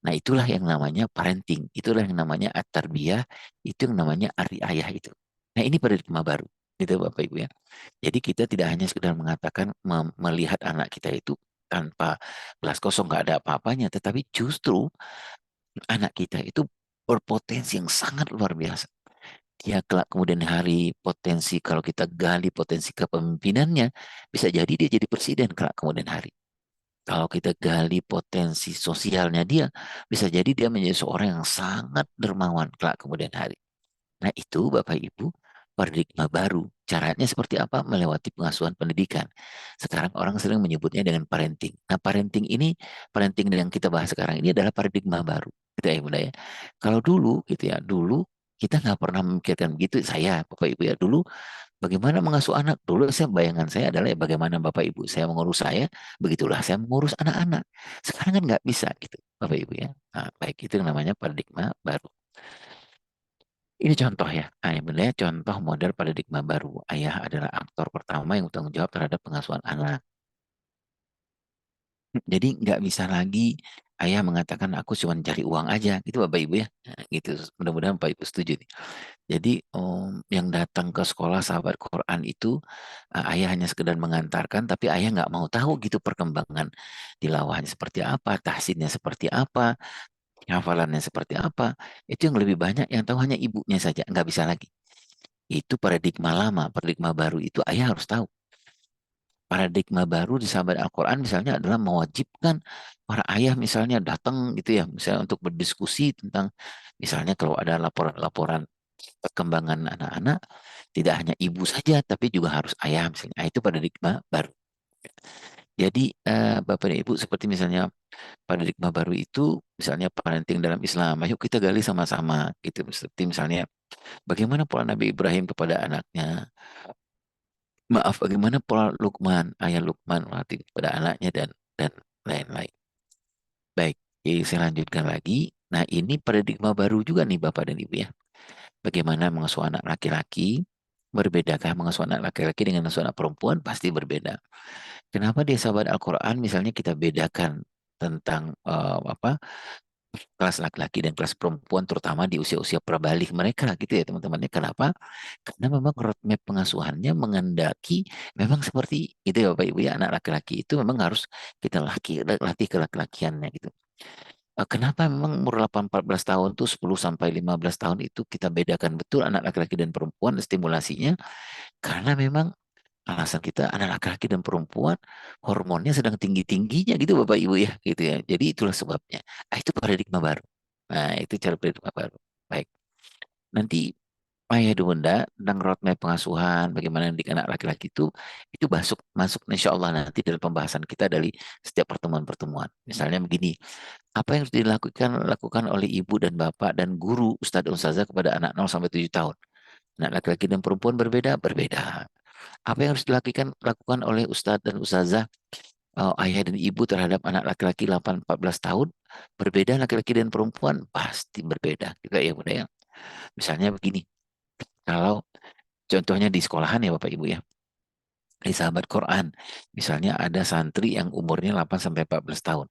Nah, itulah yang namanya parenting, itulah yang namanya at-tarbiyah, itu yang namanya ari ayah itu. Nah, ini paradigma baru, gitu Bapak Ibu ya. Jadi kita tidak hanya sekedar mengatakan melihat anak kita itu tanpa gelas kosong nggak ada apa-apanya, tetapi justru anak kita itu berpotensi yang sangat luar biasa. Dia kelak kemudian hari potensi kalau kita gali potensi kepemimpinannya bisa jadi dia jadi presiden kelak kemudian hari. Kalau kita gali potensi sosialnya dia bisa jadi dia menjadi seorang yang sangat dermawan kelak kemudian hari. Nah itu Bapak Ibu paradigma baru. Caranya seperti apa? Melewati pengasuhan pendidikan. Sekarang orang sering menyebutnya dengan parenting. Nah parenting yang kita bahas sekarang ini adalah paradigma baru. Gitu ya Bunda ya. Kalau dulu gitu ya, dulu kita nggak pernah memikirkan begitu. Saya Bapak Ibu ya dulu bagaimana mengasuh anak. Dulu bayangan saya adalah ya, bagaimana Bapak Ibu saya mengurus saya, begitulah saya mengurus anak-anak. Sekarang kan nggak bisa gitu Bapak Ibu ya. Nah, baik itu yang namanya paradigma baru. Ini contoh ya, benar contoh model paradigma baru. Ayah adalah aktor pertama yang bertanggung jawab terhadap pengasuhan anak. Jadi nggak bisa lagi ayah mengatakan aku cuma cari uang aja, gitu Bapak Ibu ya. Nah, gitu. Mudah-mudahan Bapak Ibu setuju nih. Jadi yang datang ke sekolah sahabat Quran itu ayah hanya sekedar mengantarkan, tapi ayah nggak mau tahu gitu perkembangan tilawahnya seperti apa, tahsinnya seperti apa, hafalannya seperti apa. Itu yang lebih banyak yang tahu hanya ibunya saja, nggak bisa lagi. Itu paradigma lama, paradigma baru itu ayah harus tahu. Paradigma baru di sahabat Al-Quran misalnya adalah mewajibkan para ayah misalnya datang gitu ya, misalnya untuk berdiskusi tentang misalnya kalau ada laporan-laporan perkembangan anak-anak, tidak hanya ibu saja tapi juga harus ayah misalnya. Itu paradigma baru. Jadi Bapak dan Ibu seperti misalnya paradigma baru itu misalnya parenting dalam Islam, ayo kita gali sama-sama gitu. Seperti misalnya bagaimana pola Nabi Ibrahim kepada anaknya, maaf bagaimana pola Lukman, ayah Lukman melatih kepada anaknya dan lain-lain. Baik, jadi saya lanjutkan lagi. Nah ini paradigma baru juga nih Bapak dan Ibu ya. Bagaimana mengasuh anak laki-laki, berbedakah mengasuh anak laki-laki dengan mengasuh anak perempuan? Pasti berbeda. Kenapa di sahabat Al-Quran misalnya kita bedakan tentang kelas laki-laki dan kelas perempuan terutama di usia-usia prabalik mereka gitu ya teman-teman. Kenapa? Karena memang roadmap pengasuhannya mengendaki memang seperti itu ya Bapak Ibu ya, anak laki-laki itu memang harus kita latih ke laki-lakiannya gitu. Kenapa memang umur 8-14 tahun tuh 10 sampai 15 tahun itu kita bedakan betul anak laki-laki dan perempuan stimulasinya, karena memang alasan kita anak laki-laki dan perempuan hormonnya sedang tinggi-tingginya gitu Bapak Ibu ya gitu ya. Jadi itulah sebabnya. Itu paradigma baru. Nah, itu cara paradigma baru. Baik. Nanti Ayah dan Bunda tentang roadmap pengasuhan bagaimana mendidik anak laki-laki itu masuk masuk insya Allah nanti dalam pembahasan kita dari setiap pertemuan-pertemuan. Misalnya begini, apa yang harus lakukan oleh ibu dan bapak dan guru ustadz dan ustazah kepada anak 0 sampai 7 tahun. Anak laki-laki dan perempuan berbeda, berbeda. Apa yang harus lakukan oleh ustadz dan ustazah ayah dan ibu terhadap anak laki-laki 8-14 tahun, berbeda laki-laki dan perempuan pasti berbeda juga ya Bunda ya. Misalnya begini, kalau contohnya di sekolahan ya Bapak Ibu ya, di sahabat Quran, misalnya ada santri yang umurnya 8 sampai 14 tahun.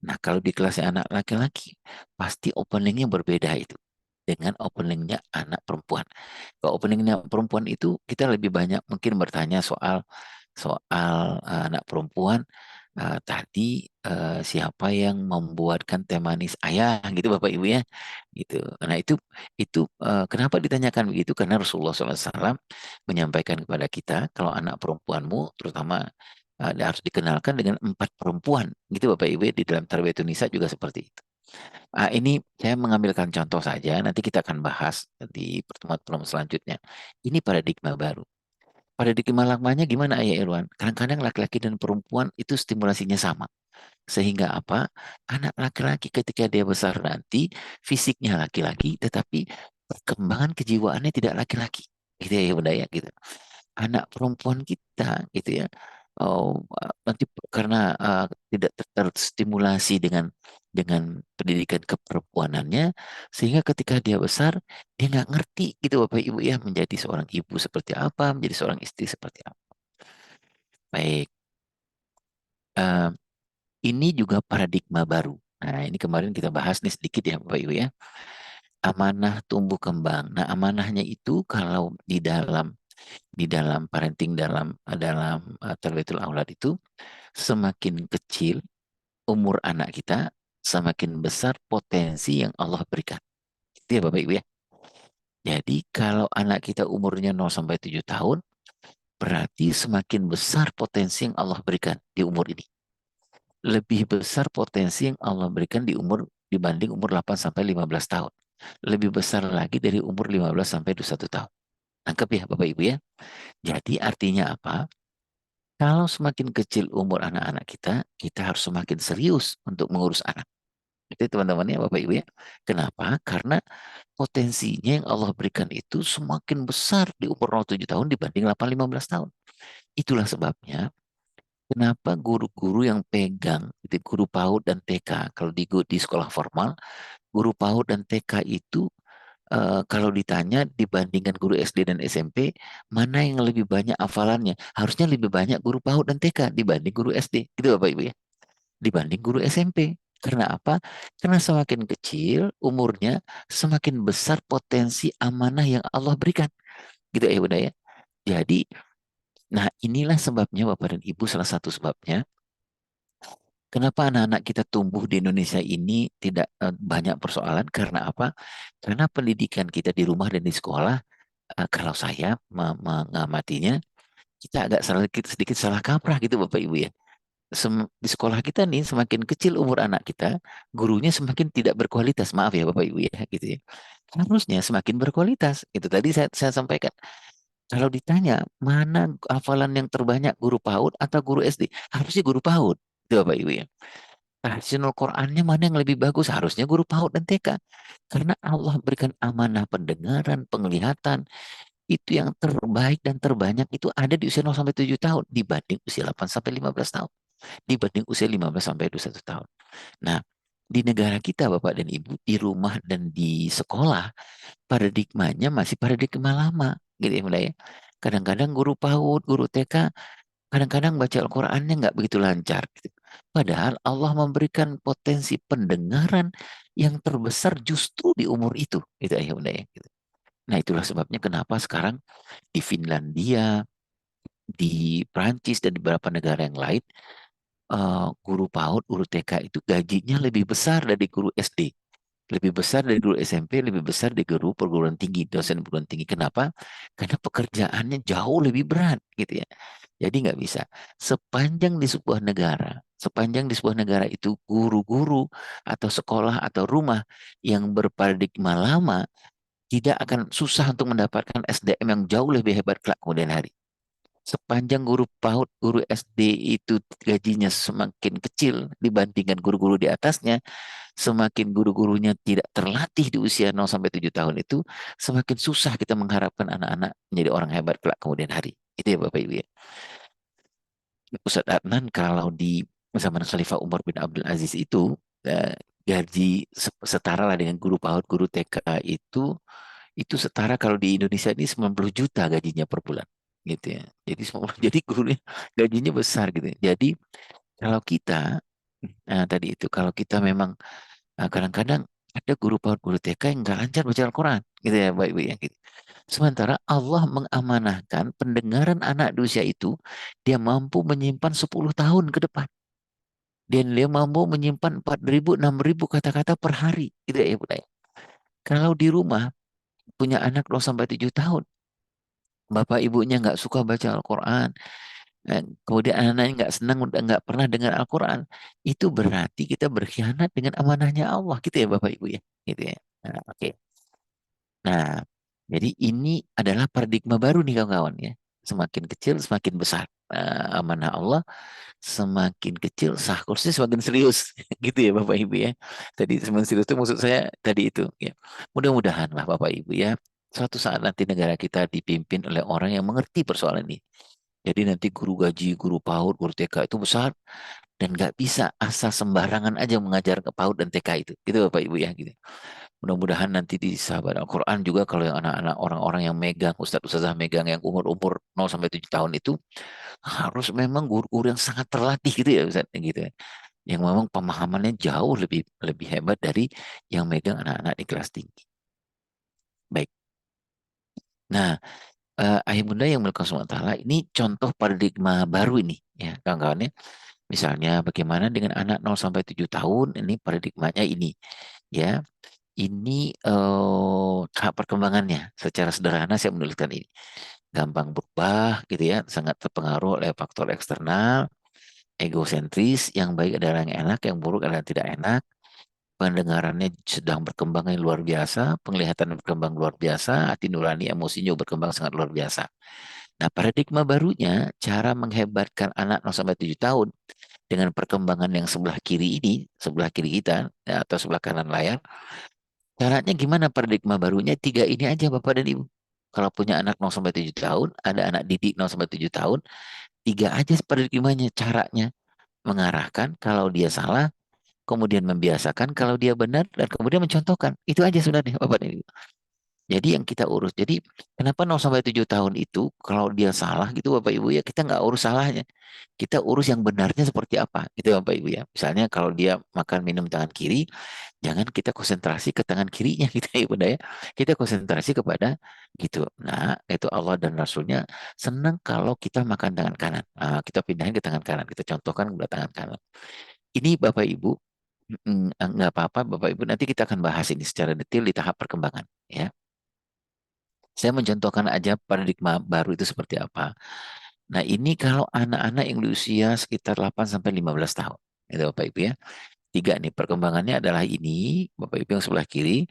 Nah, kalau di kelasnya anak laki-laki, pasti openingnya berbeda itu dengan openingnya anak perempuan. Kalau openingnya perempuan itu kita lebih banyak mungkin bertanya soal soal anak perempuan tadi siapa yang membuatkan teh manis ayah gitu Bapak Ibu ya gitu. Nah itu kenapa ditanyakan begitu? Karena Rasulullah SAW menyampaikan kepada kita kalau anak perempuanmu terutama harus dikenalkan dengan 4 perempuan gitu Bapak Ibu ya. Di dalam Tarbiyatun Nisa juga seperti itu. Ini saya mengambilkan contoh saja, nanti kita akan bahas di pertemuan-pertemuan selanjutnya. Ini paradigma baru. Paradigma lamanya gimana Ayah Irwan? Kadang-kadang laki-laki dan perempuan itu stimulasinya sama. Sehingga apa? Anak laki-laki ketika dia besar nanti, fisiknya laki-laki, tetapi perkembangan kejiwaannya tidak laki-laki. Gitu ya Bunda ya, gitu. Anak perempuan kita gitu ya, nanti karena tidak terstimulasi dengan pendidikan keperempuanannya, sehingga ketika dia besar dia nggak ngerti gitu Bapak Ibu ya, menjadi seorang ibu seperti apa, menjadi seorang istri seperti apa. Baik, eh, ini juga paradigma baru. Nah, ini kemarin kita bahas nih sedikit ya Bapak Ibu ya. Amanah tumbuh kembang. Nah, amanahnya itu kalau di dalam parenting dalam dalam Tarbiyatul Aulad itu semakin kecil umur anak kita, semakin besar potensi yang Allah berikan. Itu ya Bapak Ibu ya. Jadi kalau anak kita umurnya 0 sampai 7 tahun, berarti semakin besar potensi yang Allah berikan di umur ini. Lebih besar potensi yang Allah berikan di umur dibanding umur 8 sampai 15 tahun. Lebih besar lagi dari umur 15 sampai 21 tahun. Tangkap ya Bapak Ibu ya. Jadi artinya apa? Kalau semakin kecil umur anak-anak kita, kita harus semakin serius untuk mengurus anak. Itu teman-teman ya Bapak Ibu ya. Kenapa? Karena potensinya yang Allah berikan itu semakin besar di umur 07 tahun dibanding 8-15 tahun. Itulah sebabnya kenapa guru-guru yang pegang itu guru PAUD dan TK, kalau di sekolah formal, guru PAUD dan TK itu kalau ditanya dibandingkan guru SD dan SMP, mana yang lebih banyak hafalannya? Harusnya lebih banyak guru PAUD dan TK dibanding guru SD. Gitu Bapak Ibu ya. Dibanding guru SMP. Karena apa? Karena semakin kecil umurnya, semakin besar potensi amanah yang Allah berikan. Gitu ya Bunda ya. Jadi, nah inilah sebabnya Bapak dan Ibu, salah satu sebabnya kenapa anak-anak kita tumbuh di Indonesia ini tidak banyak persoalan. Karena apa? Karena pendidikan kita di rumah dan di sekolah, kalau saya mengamatinya, kita agak sedikit salah kaprah gitu Bapak Ibu ya. Di sekolah kita nih semakin kecil umur anak kita, gurunya semakin tidak berkualitas. Maaf ya Bapak Ibu ya, gitu ya. Harusnya semakin berkualitas. Itu tadi saya sampaikan. Kalau ditanya mana hafalan yang terbanyak guru PAUD atau guru SD, harusnya guru PAUD. Itu Bapak Ibu ya. Tahsinul Qurannya mana yang lebih bagus? Harusnya guru PAUD dan TK. Karena Allah berikan amanah pendengaran, penglihatan, itu yang terbaik dan terbanyak itu ada di usia 0 sampai 7 tahun dibanding usia 8 sampai 15 tahun. Dibanding usia 15 sampai 21 tahun. Nah, di negara kita Bapak dan Ibu, di rumah dan di sekolah, paradigmanya masih paradigma lama, gitu ya Bunda ya. Kadang-kadang guru PAUD, guru TK, kadang-kadang baca Al-Qur'annya nggak begitu lancar. Gitu. Padahal Allah memberikan potensi pendengaran yang terbesar justru di umur itu, gitu ya Bunda ya. Gitu. Nah itulah sebabnya kenapa sekarang di Finlandia, di Prancis dan di beberapa negara yang lain guru PAUD, guru TK itu gajinya lebih besar dari guru SD, lebih besar dari guru SMP, lebih besar dari guru perguruan tinggi, dosen perguruan tinggi. Kenapa? Karena pekerjaannya jauh lebih berat gitu ya. Jadi nggak bisa. Sepanjang di sebuah negara itu guru-guru atau sekolah atau rumah yang berparadigma lama tidak akan susah untuk mendapatkan SDM yang jauh lebih hebat kelak kemudian hari. Sepanjang guru PAUD, guru SD itu gajinya semakin kecil dibandingkan guru-guru di atasnya, semakin guru-gurunya tidak terlatih di usia 0 sampai 7 tahun itu, semakin susah kita mengharapkan anak-anak menjadi orang hebat kelak kemudian hari. Itu ya Bapak Ibu ya. Ustadz Adnan kalau di zaman Khalifah Umar bin Abdul Aziz itu gaji setara lah dengan guru PAUD, guru TK itu setara kalau di Indonesia ini 90 juta gajinya per bulan gitu ya. Jadi 90, jadi gurunya gajinya besar gitu. Jadi kalau kita tadi itu kalau kita memang kadang-kadang ada guru PAUD, guru TK yang nggak lancar baca Al-Quran gitu ya baik-baik ya gitu. Sementara Allah mengamanahkan pendengaran anak di usia itu dia mampu menyimpan 10 tahun ke depan. Dan dia mampu menyimpan 4.000, 6.000 kata-kata per hari gitu ya Bunda ya. Kalau di rumah punya anak 0 sampai 7 tahun, bapak ibunya nggak suka baca Al-Quran, kemudian anak-anaknya nggak senang, udah nggak pernah dengar Al-Quran, itu berarti kita berkhianat dengan amanahnya Allah, gitu ya Bapak Ibu ya, gitu ya. Nah, oke. Nah, jadi ini adalah paradigma baru nih kawan-kawan ya. Semakin kecil semakin besar. Amanah Allah semakin kecil sah kursi semakin serius, gitu ya Bapak Ibu ya. Tadi semakin serius itu maksud saya tadi itu ya. Mudah-mudahan lah Bapak Ibu ya. Suatu saat nanti negara kita dipimpin oleh orang yang mengerti persoalan ini. Jadi nanti guru gaji, guru PAUD, guru TK itu besar dan nggak bisa asal sembarangan aja mengajar ke PAUD dan TK itu. Gitu Bapak Ibu ya gitu. Mudah-mudahan nanti di sahabat Al-Quran juga kalau yang anak-anak orang-orang yang megang, ustadz-ustadzah megang yang umur-umur 0 sampai 7 tahun itu harus memang guru-guru yang sangat terlatih gitu ya Ustadz gitu ya. Yang memang pemahamannya jauh lebih lebih hebat dari yang megang anak-anak di kelas tinggi. Baik. Nah, ayah bunda yang melakukan SWT ini contoh paradigma baru ini ya kawan-kawan ya. Misalnya bagaimana dengan anak 0 sampai 7 tahun ini paradigmanya ini ya. Ini tahap perkembangannya secara sederhana saya menuliskan ini. Gampang berubah gitu ya, sangat terpengaruh oleh faktor eksternal, egosentris, yang baik adalah yang enak, yang buruk adalah yang tidak enak. Pendengarannya sedang berkembang yang luar biasa, penglihatan berkembang luar biasa, hati nurani emosinya berkembang sangat luar biasa. Nah, paradigma barunya cara menghebatkan anak 0 sampai 7 tahun dengan perkembangan yang sebelah kiri ini, sebelah kiri kita ya, atau sebelah kanan layar. Caranya gimana paradigma barunya? 3 ini aja Bapak dan Ibu. Kalau punya anak 0 sampai 7 tahun, ada anak didik 0 sampai 7 tahun, 3 aja paradigmanya caranya. Mengarahkan kalau dia salah, kemudian membiasakan kalau dia benar, dan kemudian mencontohkan. Itu aja sebenarnya Bapak dan Ibu. Jadi yang kita urus. Jadi kenapa 0 sampai 7 tahun itu kalau dia salah gitu Bapak Ibu ya kita nggak urus salahnya. Kita urus yang benarnya seperti apa gitu Bapak Ibu ya. Misalnya kalau dia makan minum tangan kiri, jangan kita konsentrasi ke tangan kirinya gitu ya Bunda ya. Kita konsentrasi kepada gitu. Nah itu Allah dan Rasulnya senang kalau kita makan tangan kanan. Nah, kita pindahin ke tangan kanan. Kita contohkan ke tangan kanan. Ini Bapak Ibu, nggak apa-apa Bapak Ibu nanti kita akan bahas ini secara detail di tahap perkembangan ya. Saya mencontohkan aja paradigma baru itu seperti apa. Nah, ini kalau anak-anak yang di usia sekitar 8 sampai 15 tahun. Itu Bapak Ibu ya. 3 nih perkembangannya adalah ini, Bapak Ibu yang sebelah kiri.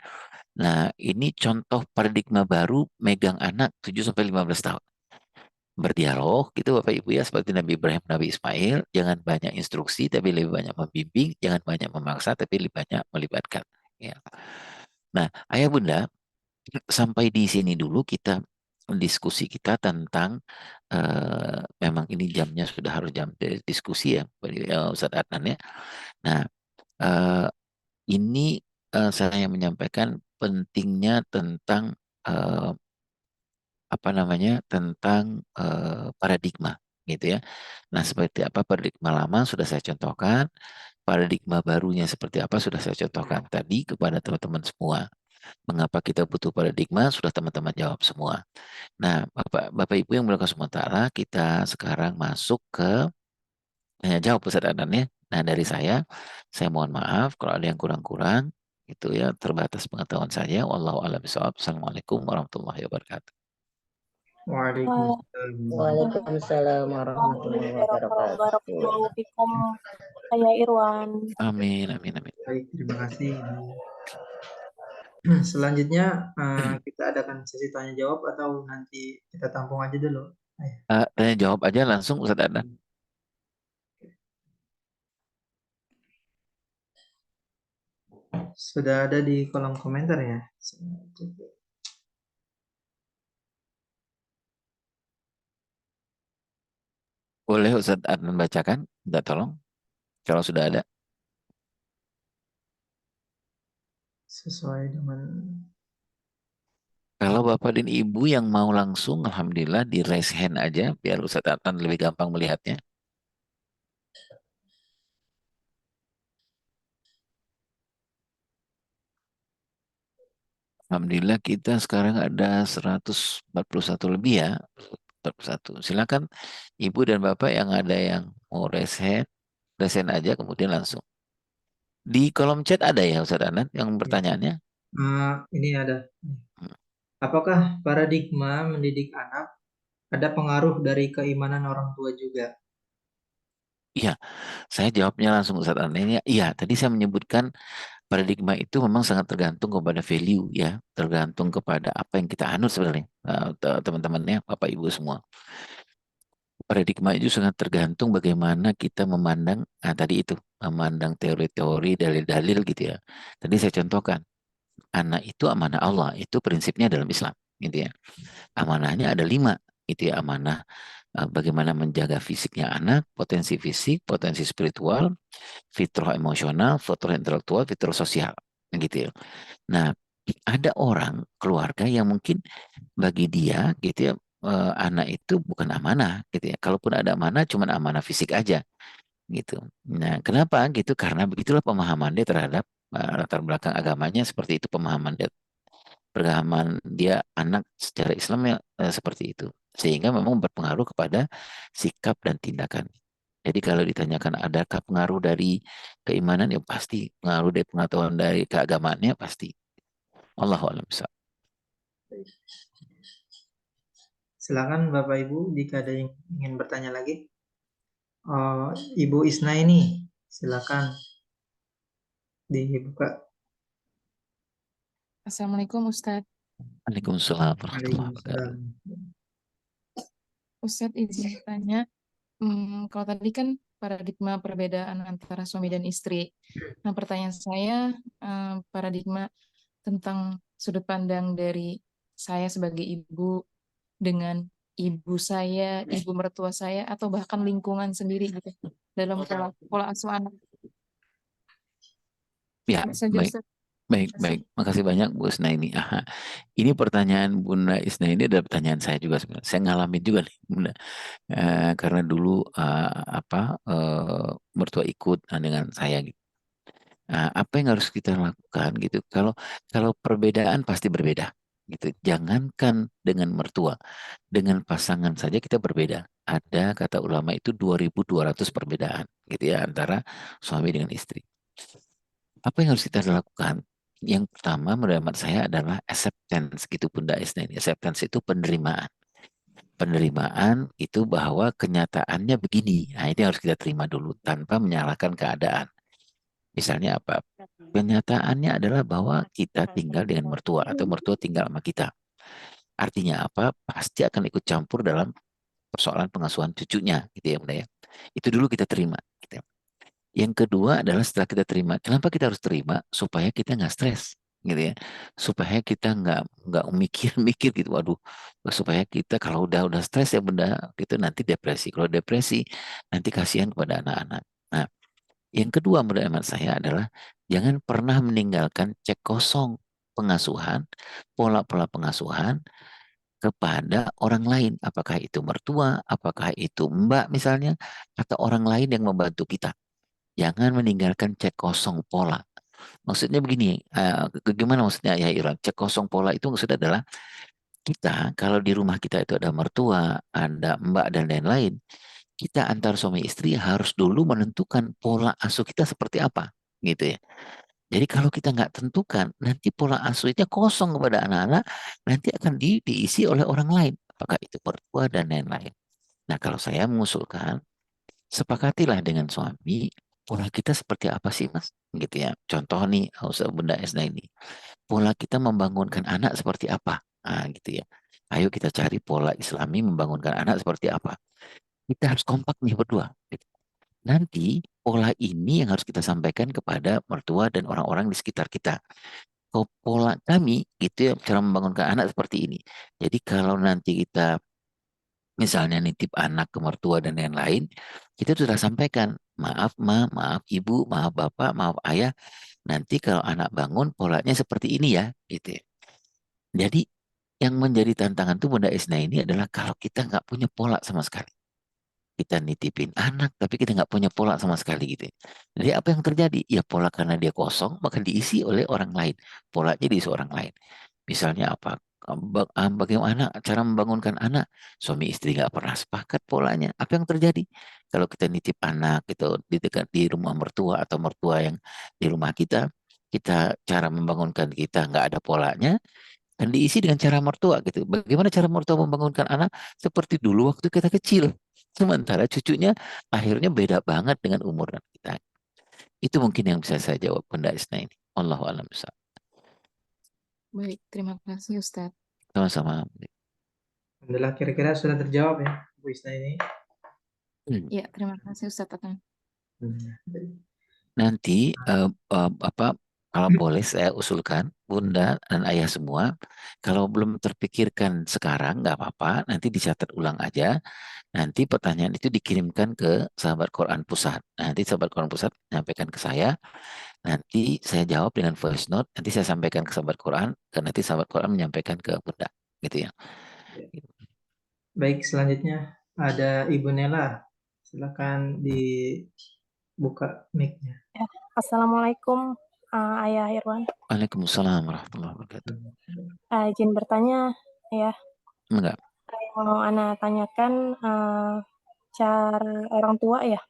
Nah, ini contoh paradigma baru megang anak 7 sampai 15 tahun. Berdialog gitu Bapak Ibu ya seperti Nabi Ibrahim, Nabi Ismail, jangan banyak instruksi tapi lebih banyak membimbing, jangan banyak memaksa tapi lebih banyak melibatkan ya. Nah, Ayah Bunda, sampai di sini dulu kita diskusi kita tentang memang ini jamnya sudah harus jam diskusi ya Ustadz Adnan ya. Nah ini saya menyampaikan pentingnya tentang apa namanya tentang paradigma gitu ya. Nah seperti apa paradigma lama sudah saya contohkan, paradigma barunya seperti apa sudah saya contohkan tadi kepada teman-teman semua. Mengapa kita butuh paradigma sudah teman-teman jawab semua. Nah, Bapak Ibu yang berkah semua ta'ala, kita sekarang masuk ke tanya jawab Ustaz Adnan ya. Nah dari saya mohon maaf kalau ada yang kurang-kurang itu ya, terbatas pengetahuan saya. Wallahu a'lam bishawab. Assalamualaikum warahmatullahi wabarakatuh. Waalaikumsalam. Waalaikumsalam warahmatullahi wabarakatuh. Barakallahu fikum, Ayah Irwan. Amin, amin, amin. Baik, terima kasih. Selanjutnya kita adakan sesi tanya jawab atau nanti kita tampung aja dulu. Tanya jawab aja langsung Ustaz Adnan. Sudah ada di kolom komentar ya. Boleh Ustaz Adnan bacakan? Minta tolong. Kalau sudah ada. Sesuai dengan Kalau Bapak dan Ibu yang mau langsung, alhamdulillah di raise hand aja biar Ustaz Adnan lebih gampang melihatnya. Alhamdulillah kita sekarang ada 141 lebih ya. 41. Silakan Ibu dan Bapak yang ada yang mau raise hand aja kemudian langsung. Di kolom chat ada ya Ustaz Adnan yang pertanyaannya? ini ada. Apakah paradigma mendidik anak ada pengaruh dari keimanan orang tua juga? Iya, saya jawabnya langsung Ustaz Adnan. Iya, tadi saya menyebutkan paradigma itu memang sangat tergantung kepada value ya, tergantung kepada apa yang kita anut sebenarnya, teman-temannya, Bapak Ibu semua. Paradigma itu sangat tergantung bagaimana kita memandang, tadi itu, memandang teori-teori, dalil-dalil gitu ya. Tadi saya contohkan, anak itu amanah Allah, itu prinsipnya dalam Islam, gitu ya. Amanahnya ada 5, gitu ya, amanah bagaimana menjaga fisiknya anak, potensi fisik, potensi spiritual, fitrah emosional, fitrah intelektual, fitrah sosial, gitu ya. Nah, ada orang keluarga yang mungkin bagi dia gitu ya, anak itu bukan amanah gitu ya. Kalaupun ada amanah cuman amanah fisik aja gitu. Nah, kenapa gitu? Karena begitulah pemahaman dia terhadap latar belakang agamanya, seperti itu pemahaman dia anak secara Islam ya, seperti itu. Sehingga memang berpengaruh kepada sikap dan tindakan. Jadi kalau ditanyakan adakah pengaruh dari keimanan, ya pasti. Pengaruh dari pengetahuan dari keagamaannya pasti. Allahu a'lam bishawab. Silakan Bapak Ibu jika ada yang ingin bertanya lagi. Ibu Isna ini, silakan dibuka. Assalamualaikum Ustadz. Waalaikumsalam warahmatullahi wabarakatuh. Ustadz izin tanya, kalau tadi kan paradigma perbedaan antara suami dan istri. Nah pertanyaan saya, paradigma tentang sudut pandang dari saya sebagai ibu dengan ibu saya, ibu mertua saya, atau bahkan lingkungan sendiri gitu dalam pola asuh anak. Ya, baik. Makasih banyak Bu Isna ini. Ini pertanyaan Bunda Isna ini adalah pertanyaan saya juga sebenarnya. Saya ngalamin juga nih Bunda. Karena dulu mertua ikut dengan saya gitu. Apa yang harus kita lakukan gitu? Kalau perbedaan pasti berbeda gitu. Jangankan dengan mertua, dengan pasangan saja kita berbeda. Ada kata ulama itu 2.200 perbedaan gitu ya antara suami dengan istri. Apa yang harus kita lakukan? Yang pertama menurut saya adalah acceptance gitu Bunda Isna ini. Acceptance itu penerimaan. Penerimaan itu bahwa kenyataannya begini. Nah, ini harus kita terima dulu tanpa menyalahkan keadaan. Misalnya apa? Kenyataannya adalah bahwa kita tinggal dengan mertua atau mertua tinggal sama kita. Artinya apa? Pasti akan ikut campur dalam persoalan pengasuhan cucunya gitu ya Bunda ya. Itu dulu kita terima gitu. Yang kedua adalah setelah kita terima, kenapa kita harus terima? Supaya kita nggak stres, gitu ya. Supaya kita nggak mikir-mikir gitu. Waduh, supaya kita kalau udah stres ya Bunda, gitu nanti depresi. Kalau depresi nanti kasihan kepada anak-anak. Nah, yang kedua menurut hemat saya adalah jangan pernah meninggalkan cek kosong pengasuhan, pola-pola pengasuhan kepada orang lain. Apakah itu mertua, apakah itu mbak misalnya, atau orang lain yang membantu kita. Jangan meninggalkan cek kosong pola. Maksudnya begini, gimana maksudnya ya Iran? Cek kosong pola itu maksudnya adalah kita kalau di rumah kita itu ada mertua, ada mbak dan lain-lain, kita antar suami istri harus dulu menentukan pola asuh kita seperti apa, gitu ya. Jadi kalau kita nggak tentukan, nanti pola asuhnya kosong kepada anak-anak, nanti akan diisi oleh orang lain, apakah itu mertua dan lain-lain. Nah, kalau saya mengusulkan, sepakatilah dengan suami, pola kita seperti apa sih, Mas? Gitu ya. Contoh nih, Ustaz Bunda Esna ini, pola kita membangunkan anak seperti apa? Nah, gitu ya. Ayo kita cari pola Islami membangunkan anak seperti apa. Kita harus kompak nih berdua. Gitu. Nanti pola ini yang harus kita sampaikan kepada mertua dan orang-orang di sekitar kita. Pola kami gitu ya, cara membangunkan anak seperti ini. Jadi kalau nanti kita misalnya nitip anak ke mertua dan lain-lain, kita sudah sampaikan, maaf ma, maaf ibu, maaf bapak, maaf ayah, nanti kalau anak bangun polanya seperti ini ya, gitu ya. Jadi yang menjadi tantangan tuh Bunda Isna ini adalah kalau kita nggak punya pola sama sekali. Kita nitipin anak, tapi kita nggak punya pola sama sekali gitu ya. Jadi apa yang terjadi? Ya pola karena dia kosong, maka diisi oleh orang lain. Polanya diisi orang lain. Misalnya apa? Bagaimana cara membangunkan anak? Suami istri nggak pernah sepakat polanya. Apa yang terjadi? Kalau kita nitip anak gitu di dekat di rumah mertua atau mertua yang di rumah kita cara membangunkan kita nggak ada polanya dan diisi dengan cara mertua gitu. Bagaimana cara mertua membangunkan anak? Seperti dulu waktu kita kecil. Sementara cucunya akhirnya beda banget dengan umur kita. Itu mungkin yang bisa saya jawab Bunda Isna ini. Allahu a'lam bishawab. Baik, terima kasih Ustadz. Sama-sama. Alhamdulillah kira-kira sudah terjawab ya Bu Isna ini. Ya, terima kasih Ustadz Akan. Nanti kalau boleh saya usulkan Bunda dan Ayah semua, kalau belum terpikirkan sekarang nggak apa-apa, nanti dicatat ulang aja. Nanti pertanyaan itu dikirimkan ke Sahabat Quran Pusat. Nanti Sahabat Quran Pusat menyampaikan ke saya. Nanti saya jawab dengan voice note. Nanti saya sampaikan ke Sahabat Quran. Dan nanti Sahabat Quran menyampaikan ke Bunda. Gitu ya. Baik, selanjutnya ada Ibu Nela. Silakan dibuka mic-nya. Ya. Assalamualaikum Ayah Irwan. Waalaikumsalam warahmatullahi wabarakatuh. Izin bertanya ya. Enggak. Yang mau Ana tanyakan cara orang tua ya.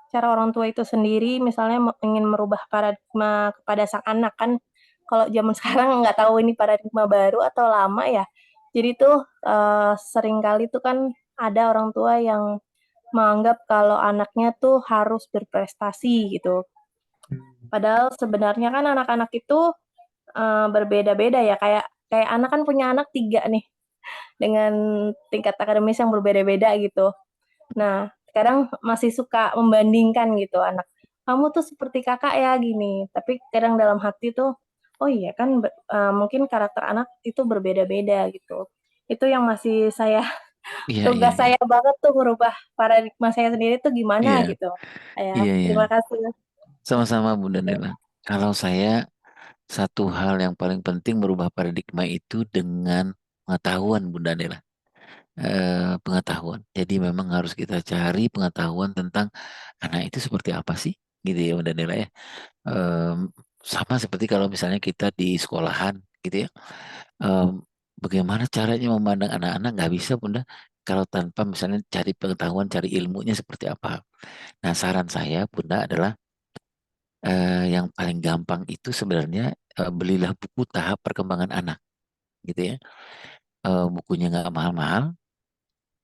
Cara orang tua itu sendiri misalnya ingin merubah paradigma kepada sang anak kan. Kalau zaman sekarang nggak tahu ini paradigma baru atau lama ya. Jadi tuh seringkali tuh kan ada orang tua yang menganggap kalau anaknya tuh harus berprestasi gitu. Padahal sebenarnya kan anak-anak itu berbeda-beda ya. Kayak anak kan punya anak 3 nih dengan tingkat akademis yang berbeda-beda gitu. Nah, kadang masih suka membandingkan gitu anak. Kamu tuh seperti kakak ya gini. Tapi kadang dalam hati tuh, oh iya kan mungkin karakter anak itu berbeda-beda gitu. Itu yang masih tugas saya banget tuh merubah paradigma saya sendiri tuh gimana gitu. Terima kasih. Sama-sama Bunda Nela. Kalau saya satu hal yang paling penting merubah paradigma itu dengan pengetahuan Bunda Nela. Pengetahuan. Jadi memang harus kita cari pengetahuan tentang anak itu seperti apa sih, gitu ya Bunda Nela ya. Sama seperti kalau misalnya kita di sekolahan, gitu ya. Bagaimana caranya memandang anak-anak nggak bisa Bunda kalau tanpa misalnya cari pengetahuan, cari ilmunya seperti apa. Nah saran saya Bunda adalah yang paling gampang itu sebenarnya belilah buku tahap perkembangan anak, gitu ya. Bukunya nggak mahal-mahal.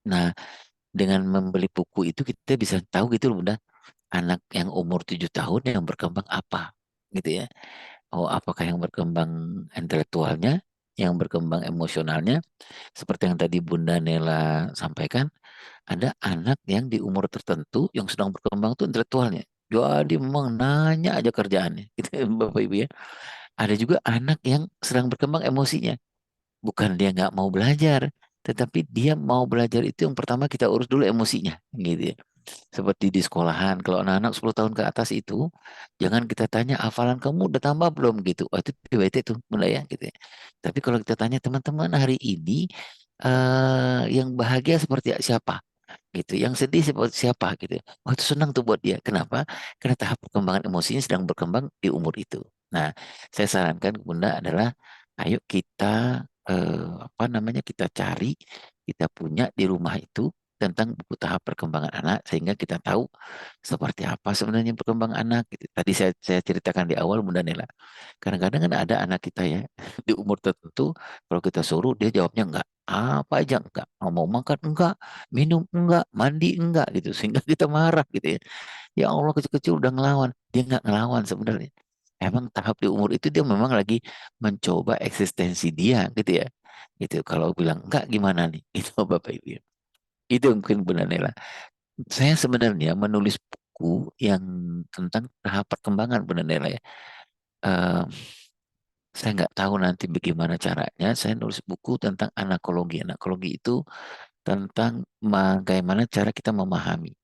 Nah dengan membeli buku itu kita bisa tahu gitu loh Bunda, anak yang umur 7 tahun yang berkembang apa, gitu ya. Oh apakah yang berkembang intelektualnya, yang berkembang emosionalnya, seperti yang tadi Bunda Nela sampaikan, ada anak yang di umur tertentu yang sedang berkembang tuh intelektualnya. Jadi memang nanya aja kerjaannya, gitu ya, Bapak Ibu ya. Ada juga anak yang sedang berkembang emosinya. Bukan dia nggak mau belajar, tetapi dia mau belajar itu yang pertama kita urus dulu emosinya, gitu ya. Seperti di sekolahan, kalau anak-anak 10 tahun ke atas itu, jangan kita tanya hafalan kamu udah tambah belum gitu. Oh, itu PBT tuh, mulai ya gitu ya. Tapi kalau kita tanya teman-teman hari ini yang bahagia seperti siapa? Gitu, yang sedih seperti siapa gitu. Oh itu senang tuh buat dia. Kenapa? Karena tahap perkembangan emosinya sedang berkembang di umur itu. Nah, saya sarankan ke Bunda adalah, ayo kita kita cari, kita punya di rumah itu tentang buku tahap perkembangan anak sehingga kita tahu seperti apa sebenarnya perkembangan anak. Gitu. Tadi saya ceritakan di awal Bunda Nela. Kadang-kadang kan ada anak kita ya di umur tertentu kalau kita suruh dia jawabnya enggak. Apa aja enggak. Mau makan enggak, minum enggak, mandi enggak gitu. Sehingga kita marah gitu ya. Ya Allah kecil-kecil udah ngelawan. Dia enggak ngelawan sebenarnya. Emang tahap di umur itu dia memang lagi mencoba eksistensi dia gitu ya. Gitu. Kalau bilang enggak gimana nih? Itu Bapak Ibu. Itu mungkin Bunda Nela. Saya sebenarnya menulis buku yang tentang tahap perkembangan Bunda Nela ya. Eh, saya nggak tahu nanti bagaimana caranya. Saya nulis buku tentang anakologi. Anakologi itu tentang bagaimana cara kita memahami.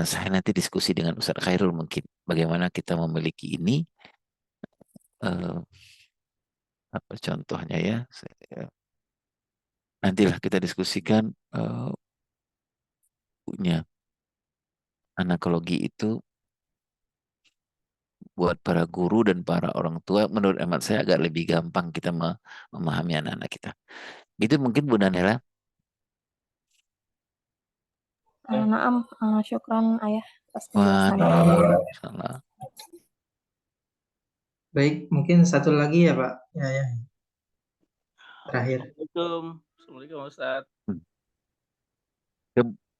Saya nanti diskusi dengan Ustaz Khairul mungkin. Bagaimana kita memiliki ini. eh, apa contohnya ya? Nantilah kita diskusikan bukunya. Anakologi itu buat para guru dan para orang tua menurut hemat saya agak lebih gampang kita memahami anak-anak kita. Gitu mungkin Bunda Nela. Naam, syukran ayah atas Wah, penjelasannya. salah. Baik, mungkin satu lagi ya Pak. Ya. Terakhir. Assalamualaikum Ustaz.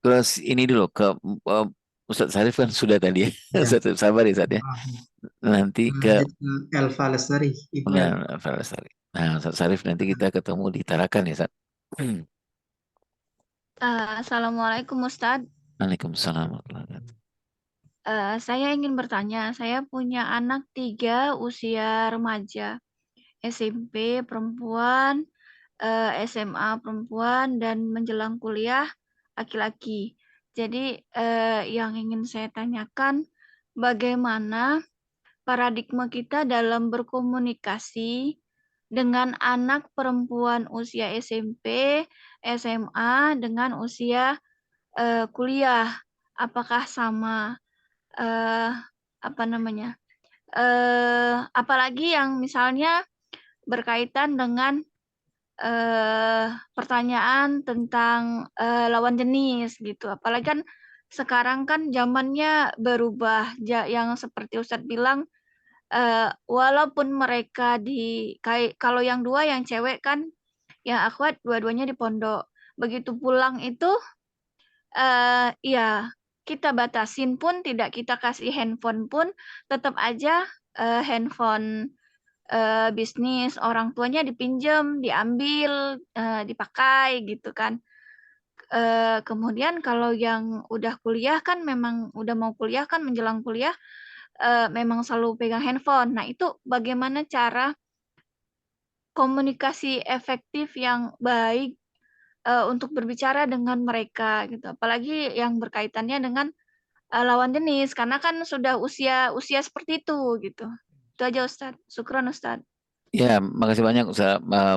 Terus ini dulu ke Ustaz Sarif kan sudah tadi ya. Ustaz sabar ya Ustaz ya. Nanti ke Elva Lestari. Elva Lestari. Nah, Ustaz Sarif nanti kita ketemu di Tarakan ya Ustaz. Assalamualaikum Ustaz. Waalaikumsalam. Saya ingin bertanya, saya punya anak 3 usia remaja, SMP perempuan, SMA perempuan, dan menjelang kuliah laki-laki. Jadi yang ingin saya tanyakan, bagaimana paradigma kita dalam berkomunikasi dengan anak perempuan usia SMP, SMA dengan usia kuliah, apakah sama? Apalagi yang misalnya berkaitan dengan pertanyaan tentang lawan jenis gitu. Apalagi kan sekarang kan zamannya berubah, yang seperti Ustadz bilang, walaupun mereka kalau yang 2 yang cewek kan, yang akhwat dua-duanya di pondok. Begitu pulang itu ya kita batasin pun, tidak kita kasih handphone pun, tetap aja handphone bisnis orang tuanya dipinjam, diambil, dipakai gitu kan. Kemudian kalau yang udah kuliah kan memang udah mau kuliah kan, menjelang kuliah memang selalu pegang handphone. Nah itu bagaimana cara komunikasi efektif yang baik untuk berbicara dengan mereka gitu, apalagi yang berkaitannya dengan lawan jenis, karena kan sudah usia seperti itu gitu. Itu aja Ustadz. Syukron Ustadz. Ya, makasih banyak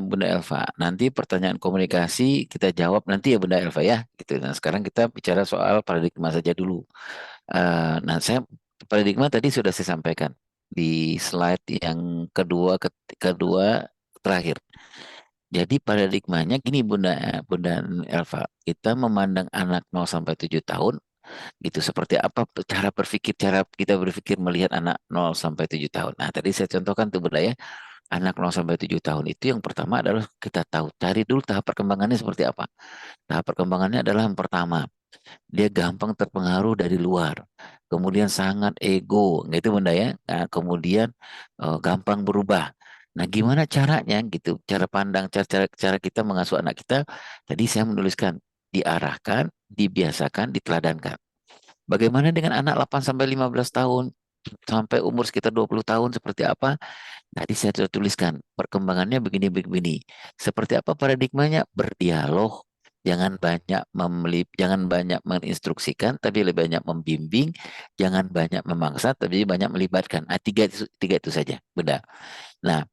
Bunda Elva. Nanti pertanyaan komunikasi kita jawab nanti ya Bunda Elva ya. Gitu. Nah sekarang kita bicara soal paradigma saja dulu. Nah saya paradigma tadi sudah saya sampaikan di slide yang kedua terakhir. Jadi paradigmanya gini Bunda Elva, kita memandang anak 0 sampai 7 tahun gitu seperti apa cara kita berpikir melihat anak 0 sampai 7 tahun. Nah, tadi saya contohkan tuh Bunda ya. Anak 0 sampai 7 tahun itu yang pertama adalah kita tahu cari dulu tahap perkembangannya seperti apa. Tahap perkembangannya adalah yang pertama, dia gampang terpengaruh dari luar. Kemudian sangat ego, gitu Bunda ya. Nah, kemudian gampang berubah. Nah, gimana caranya gitu? Cara pandang, cara kita mengasuh anak kita. Tadi saya menuliskan diarahkan, dibiasakan, diteladankan. Bagaimana dengan anak 8 sampai 15 tahun sampai umur sekitar 20 tahun seperti apa? Tadi saya sudah tuliskan perkembangannya begini. Seperti apa paradigmanya? Berdialog, jangan banyak menginstruksikan, tapi lebih banyak membimbing, jangan banyak memaksa, tapi banyak melibatkan. Tiga itu saja, Bunda. Nah,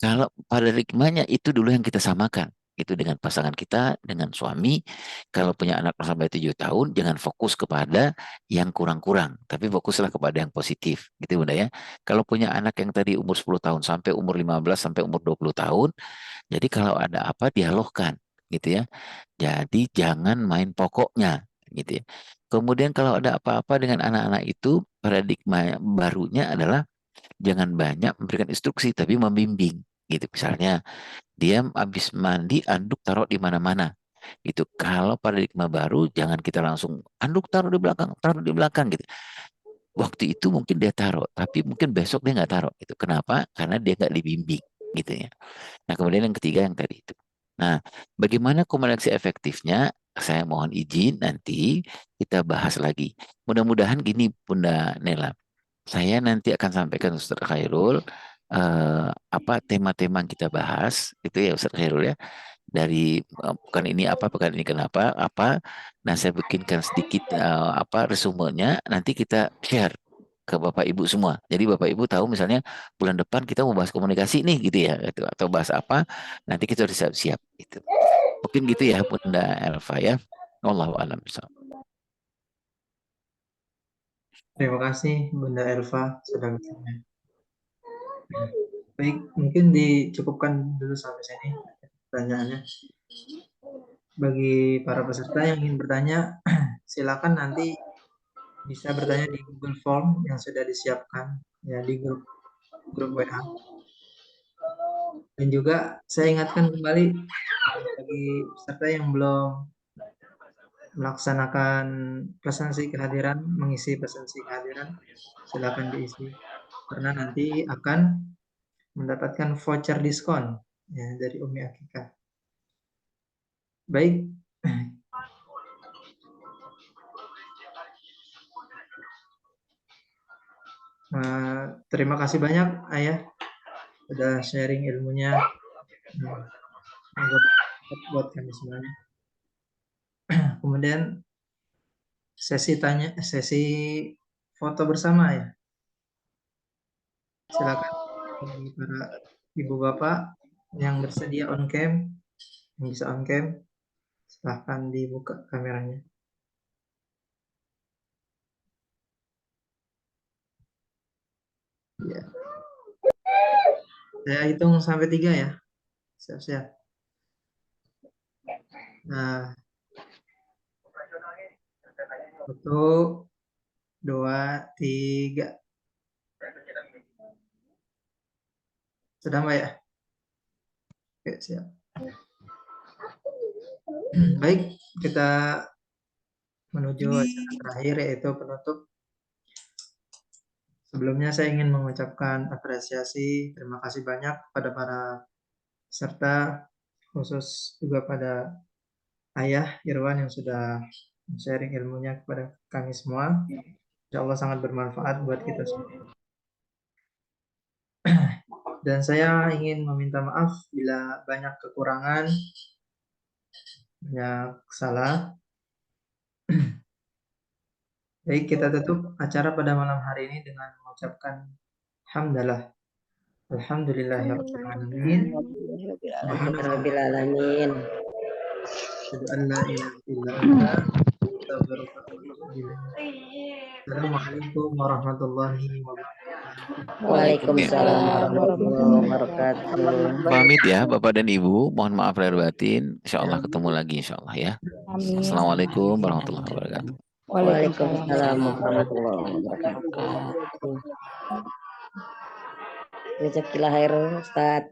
kalau paradigmanya itu dulu yang kita samakan, itu dengan pasangan kita, dengan suami. Kalau punya anak sampai 7 tahun, jangan fokus kepada yang kurang-kurang, tapi fokuslah kepada yang positif, gitu Bunda ya. Kalau punya anak yang tadi umur 10 tahun sampai umur 15 sampai umur 20 tahun, jadi kalau ada apa dialogkan, gitu ya. Jadi jangan main pokoknya gitu ya. Kemudian kalau ada apa-apa dengan anak-anak itu, paradigma barunya adalah jangan banyak memberikan instruksi tapi membimbing gitu. Misalnya dia habis mandi anduk taruh di mana-mana. Itu kalau paradigma baru jangan kita langsung anduk taruh di belakang gitu. Waktu itu mungkin dia taruh, tapi mungkin besok dia nggak taruh. Itu kenapa? Karena dia nggak dibimbing gitu ya. Nah, kemudian yang ketiga yang tadi itu. Nah, bagaimana komunikasi efektifnya? Saya mohon izin nanti kita bahas lagi. Mudah-mudahan gini Bunda Nela. Saya nanti akan sampaikan Ustaz Khairul apa tema-tema yang kita bahas itu ya Ustaz Khairul ya. Dari bukan ini apa, bukan ini kenapa, apa. Nah, saya bikinkan sedikit apa resumenya. Nanti kita share ke Bapak Ibu semua. Jadi Bapak Ibu tahu misalnya bulan depan kita mau bahas komunikasi nih gitu ya, gitu. Atau bahas apa, nanti kita udah siap-siap gitu. Mungkin gitu ya Bunda Elva ya. Wallahu a'lam bishawab. Terima kasih Bunda Elva sudah bertanya. Baik, mungkin dicukupkan dulu sampai sini pertanyaannya. Bagi para peserta yang ingin bertanya, silakan nanti bisa bertanya di Google Form yang sudah disiapkan ya di grup WA. Dan juga saya ingatkan kembali bagi peserta yang belum melaksanakan presensi kehadiran, mengisi presensi kehadiran, silakan diisi karena nanti akan mendapatkan voucher diskon ya dari Umi Akikah. Baik. Terima kasih banyak Ayah sudah sharing ilmunya. Semoga bermanfaat buat kami semuanya. Kemudian sesi foto bersama ya. Silakan para ibu bapak yang bersedia on cam, yang bisa on cam, silahkan dibuka kameranya. Ya. Saya hitung sampai 3 ya. Siap-siap. Nah, 1, 2, 3. Sudah Mbak ya? Oke, siap. Baik, kita menuju acara terakhir yaitu penutup. Sebelumnya saya ingin mengucapkan apresiasi, terima kasih banyak kepada para peserta, khusus juga pada Ayah Irwan yang sudah sharing ilmunya kepada kami semua. Insya Allah sangat bermanfaat buat kita semua. Dan saya ingin meminta maaf bila banyak kekurangan, banyak salah. Baik, kita tutup acara pada malam hari ini dengan mengucapkan hamdalah. Alhamdulillahirabbil alamin. Rabbil alamin. Assalamualaikum warahmatullahi wabarakatuh. Waalaikumsalam warahmatullahi wabarakatuh. Pamit ya Bapak dan Ibu, mohon maaf lahir batin. Insya Allah ketemu lagi insya Allah ya. Amin. Assalamualaikum warahmatullahi wabarakatuh. Waalaikumsalam warahmatullahi wabarakatuh. Rezeki lahir Ustaz.